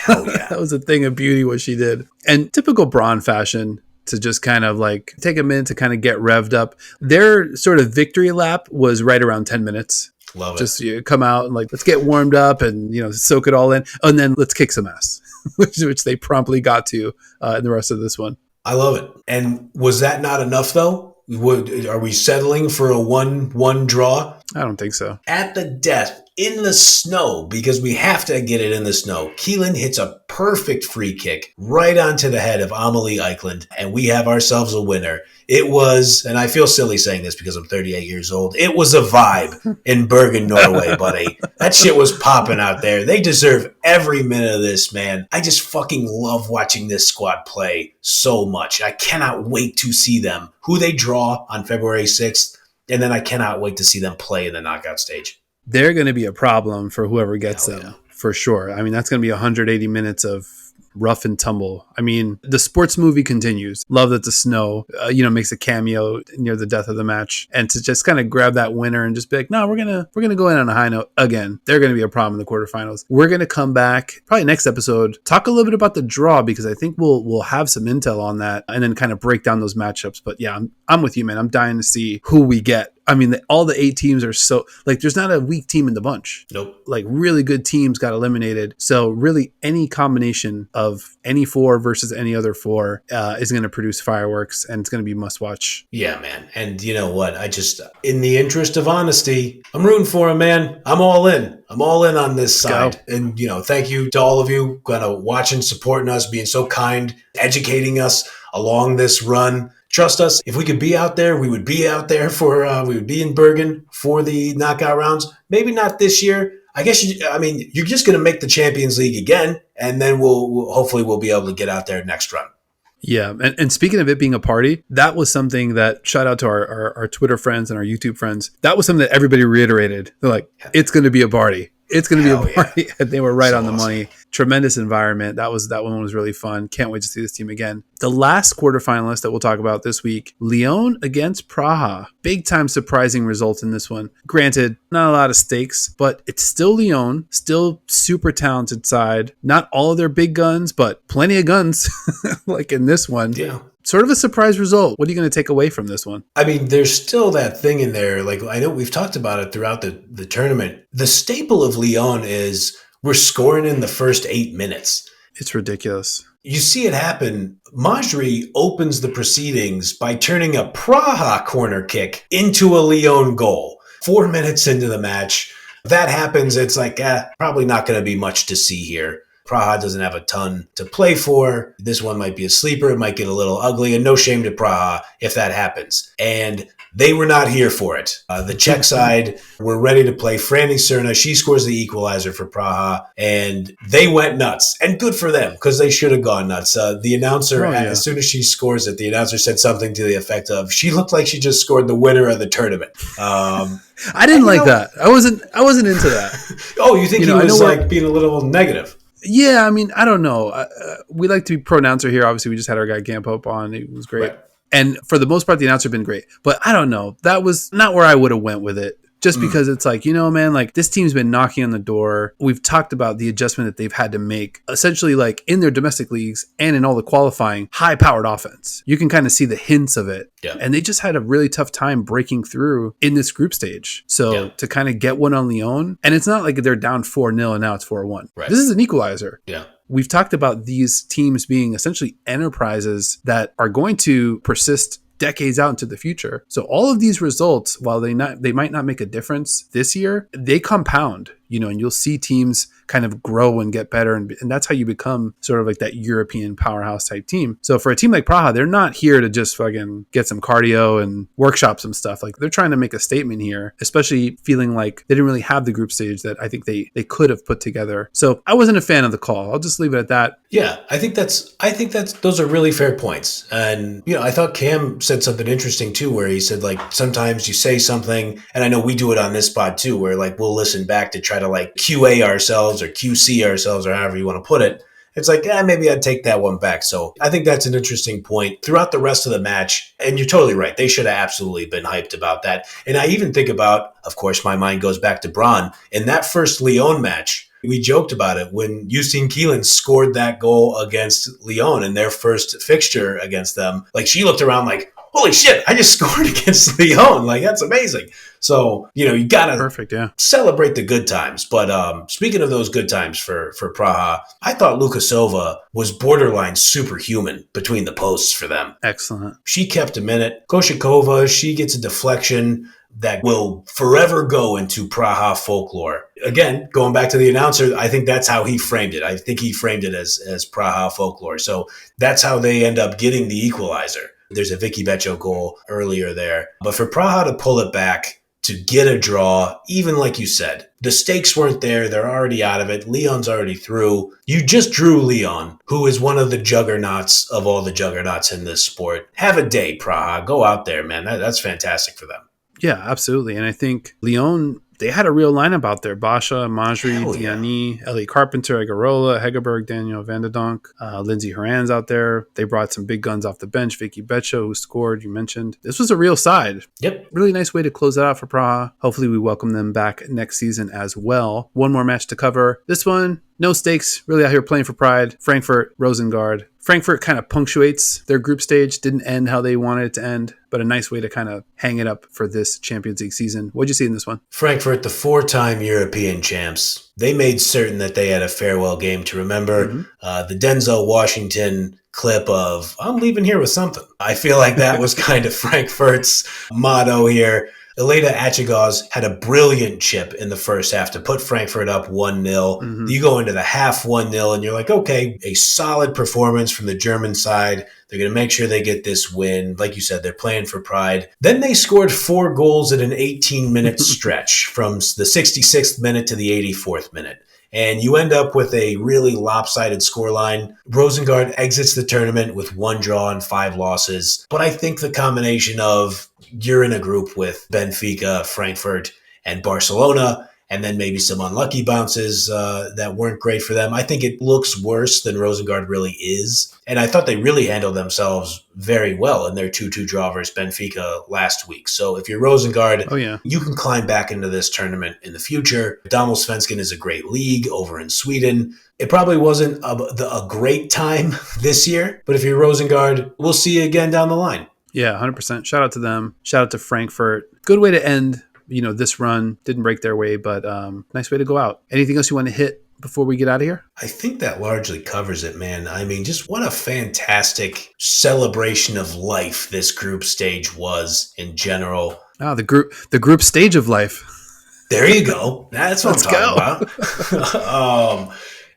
S2: Hell yeah.
S1: That was a thing of beauty what she did. And typical Braun fashion, to just kind of like take a minute to kind of get revved up. Their sort of victory lap was right around 10 minutes.
S2: Love it.
S1: Just come out and let's get warmed up and soak it all in, and then let's kick some ass, which they promptly got to in the rest of this one.
S2: I love it. And was that not enough though? Are we settling for a 1-1 draw?
S1: I don't think so.
S2: At the death in the snow, because we have to get it in the snow. Keelan hits a perfect free kick right onto the head of Amelie Eichland, and we have ourselves a winner. It was, and I feel silly saying this because I'm 38 years old, it was a vibe in Bergen, Norway, buddy. That shit was popping out there. They deserve every minute of this, man. I just fucking love watching this squad play so much. I cannot wait to see them, who they draw on February 6th, and then I cannot wait to see them play in the knockout stage.
S1: They're going to be a problem for whoever gets
S2: Hell
S1: them,
S2: yeah.
S1: for sure. I mean, that's going to be 180 minutes of rough and tumble. I mean, the sports movie continues. Love that the snow, makes a cameo near the death of the match, and to just kind of grab that winner and just be like, no, we're gonna go in on a high note again. They're gonna be a problem in the quarterfinals. We're gonna come back probably next episode, talk a little bit about the draw, because I think we'll have some intel on that, and then kind of break down those matchups. But yeah, I'm with you, man. I'm dying to see who we get. I mean, all the 8 teams are so, like, there's not a weak team in the bunch.
S2: Nope.
S1: Like, really good teams got eliminated. So really any combination of any 4 versus any other 4 is going to produce fireworks, and it's going to be must watch.
S2: Yeah, man. And you know what? In the interest of honesty, I'm rooting for him, man. I'm all in. I'm all in on this side.
S1: Go.
S2: And, thank you to all of you kind of watching, supporting us, being so kind, educating us along this run. Trust us, if we could be out there, we would be out there we would be in Bergen for the knockout rounds. Maybe not this year. I guess, you're just going to make the Champions League again, and then hopefully we'll be able to get out there next run.
S1: Yeah. And speaking of it being a party, that was something that, shout out to our Twitter friends and our YouTube friends, that was something that everybody reiterated. They're like, it's going to be a party. It's going to be a party. Yeah. And they were right on the money. Tremendous environment. That one was really fun. Can't wait to see this team again. The last quarterfinalist that we'll talk about this week, Lyon against Praha. Big time surprising result in this one. Granted, not a lot of stakes, but it's still Lyon, still super talented side. Not all of their big guns, but plenty of guns like in this one.
S2: Yeah.
S1: Sort of a surprise result. What are you going to take away from this one?
S2: I mean, there's still that thing in there. Like, I know we've talked about it throughout the tournament. The staple of Lyon is we're scoring in the first 8 minutes.
S1: It's ridiculous.
S2: You see it happen. Majri opens the proceedings by turning a Praha corner kick into a Lyon goal. 4 minutes into the match. That happens. It's like, probably not going to be much to see here. Praha doesn't have a ton to play for. This one might be a sleeper. It might get a little ugly, and no shame to Praha if that happens. And they were not here for it. The Czech side were ready to play. Franny Cerna, she scores the equalizer for Praha, and they went nuts. And good for them, because they should have gone nuts. The announcer, as soon as she scores it, the announcer said something to the effect of, she looked like she just scored the winner of the tournament.
S1: I didn't like that. I wasn't into that.
S2: Oh, you think he was like being a little negative?
S1: Yeah, I mean, I don't know. We like to be pro-announcer here. Obviously, we just had our guy Gamp up on. It was great. Right. And for the most part, the announcer had been great. But I don't know. That was not where I would have went with it. Just because it's like, man, like this team's been knocking on the door. We've talked about the adjustment that they've had to make, essentially like in their domestic leagues and in all the qualifying, high-powered offense. You can kind of see the hints of it. Yeah. And they just had a really tough time breaking through in this group stage. So to kind of get one on Lyon, and it's not like they're down 4-0 and now it's 4-1.
S2: Right.
S1: This is an equalizer.
S2: Yeah.
S1: We've talked about these teams being essentially enterprises that are going to persist decades out into the future. So all of these results, while they might not make a difference this year, they compound, and you'll see teams kind of grow and get better. And that's how you become sort of like that European powerhouse type team. So for a team like Praha, they're not here to just fucking get some cardio and workshop some stuff. Like they're trying to make a statement here, especially feeling like they didn't really have the group stage that I think they could have put together. So I wasn't a fan of the call. I'll just leave it at that.
S2: Yeah, I think those are really fair points. And, I thought Cam said something interesting too, where he said like, sometimes you say something, and I know we do it on this pod too, where like, we'll listen back to try to like QA ourselves or QC ourselves or however you want to put it. It's like, maybe I'd take that one back. So I think that's an interesting point throughout the rest of the match. And you're totally right. They should have absolutely been hyped about that. And I even think about, of course, my mind goes back to Braun. In that first Lyon match, we joked about it when Justine Keelan scored that goal against Lyon in their first fixture against them. Like she looked around like, holy shit, I just scored against Lyon. Like, that's amazing. So, you got to celebrate the good times. But speaking of those good times for Praha, I thought Lukasova was borderline superhuman between the posts for them.
S1: Excellent.
S2: She kept a minute. Koshikova, she gets a deflection. that will forever go into Praha folklore. Again, going back to the announcer, I think that's how he framed it. I think he framed it as Praha folklore. So that's how they end up getting the equalizer. There's a Vicky Beccio goal earlier there. But for Praha to pull it back, to get a draw, even like you said, the stakes weren't there. They're already out of it. Lyon's already through. You just drew Lyon, who is one of the juggernauts of all the juggernauts in this sport. Have a day, Praha. Go out there, man. That's fantastic for them.
S1: Yeah, absolutely. And I think Lyon, they had a real lineup out there. Basha, Majri, Diani, Ellie Carpenter, Agarola, Hegerberg, Daniel Van de Donk, Lindsay Horan's out there. They brought some big guns off the bench. Vicky Beccio, who scored, you mentioned. This was a real side.
S2: Yep.
S1: Really nice way to close it out for Praha. Hopefully we welcome them back next season as well. One more match to cover. This one, no stakes, really out here playing for pride. Frankfurt, Rosengard. Frankfurt kind of punctuates their group stage. Didn't end how they wanted it to end, but a nice way to kind of hang it up for this Champions League season. What'd you see in this one?
S2: Frankfurt, the 4-time European champs. They made certain that they had a farewell game to remember. The Denzel Washington clip of, I'm leaving here with something. I feel like that was kind of Frankfurt's motto here. Elena Achigaz had a brilliant chip in the first half to put Frankfurt up 1-0. You go into the half 1-0 and you're like, okay, a solid performance from the German side. They're going to make sure they get this win. Like you said, they're playing for pride. Then they scored 4 goals in an 18-minute stretch from the 66th minute to the 84th minute. And you end up with a really lopsided scoreline. Rosengard exits the tournament with 1 draw and 5 losses. But I think the combination of you're in a group with Benfica, Frankfurt, and Barcelona, and then maybe some unlucky bounces that weren't great for them. I think it looks worse than Rosengard really is. And I thought they really handled themselves very well in their 2-2 draw versus Benfica last week. So if you're Rosengard, you can climb back into this tournament in the future. Damallsvenskan is a great league over in Sweden. It probably wasn't a great time this year, but if you're Rosengard, we'll see you again down the line.
S1: Yeah, 100%. Shout out to them. Shout out to Frankfurt. Good way to end this run. Didn't break their way, but nice way to go out. Anything else you want to hit before we get out of here?
S2: I think that largely covers it, man. I mean, just what a fantastic celebration of life this group stage was in general.
S1: Oh, the group stage of life.
S2: There you go. That's what I'm talking about.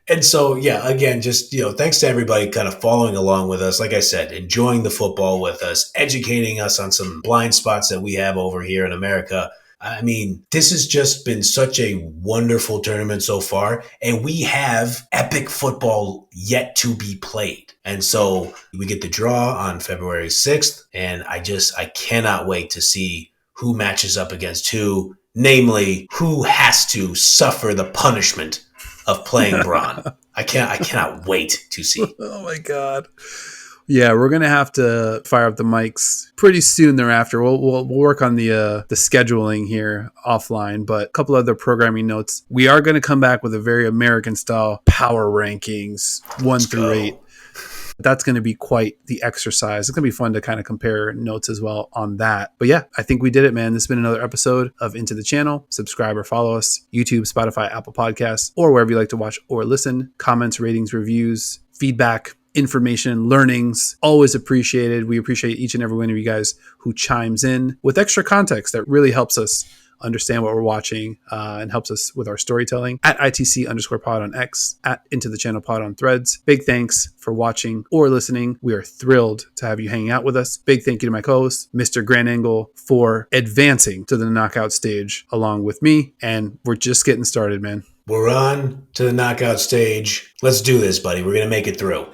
S2: And so, yeah, again, just, thanks to everybody kind of following along with us. Like I said, enjoying the football with us, educating us on some blind spots that we have over here in America. I mean, this has just been such a wonderful tournament so far, and we have epic football yet to be played. And so we get the draw on February 6th, and I cannot wait to see who matches up against who, namely who has to suffer the punishment of playing Braun. I cannot wait to see.
S1: Oh my God. Yeah, we're gonna have to fire up the mics pretty soon thereafter. We'll work on the scheduling here offline, but a couple other programming notes. We are going to come back with a very American style power rankings 1 through 8. That's going to be quite the exercise. It's going to be fun to kind of compare notes as well on that. But yeah, I think we did it, man. This has been another episode of Into the Channel. Subscribe or follow us, YouTube, Spotify, Apple Podcasts, or wherever you like to watch or listen. Comments, ratings, reviews, feedback, information, learnings, always appreciated. We appreciate each and every one of you guys who chimes in with extra context that really helps us understand what we're watching and helps us with our storytelling. At ITC_pod on X, at Into the Channel pod on Threads. Big thanks for watching or listening. We are thrilled to have you hanging out with us. Big thank you to my co-host, Mr. Grand Angle, for advancing to the knockout stage along with me. And we're just getting started, man.
S2: We're on to the knockout stage. Let's do this, buddy. We're going to make it through.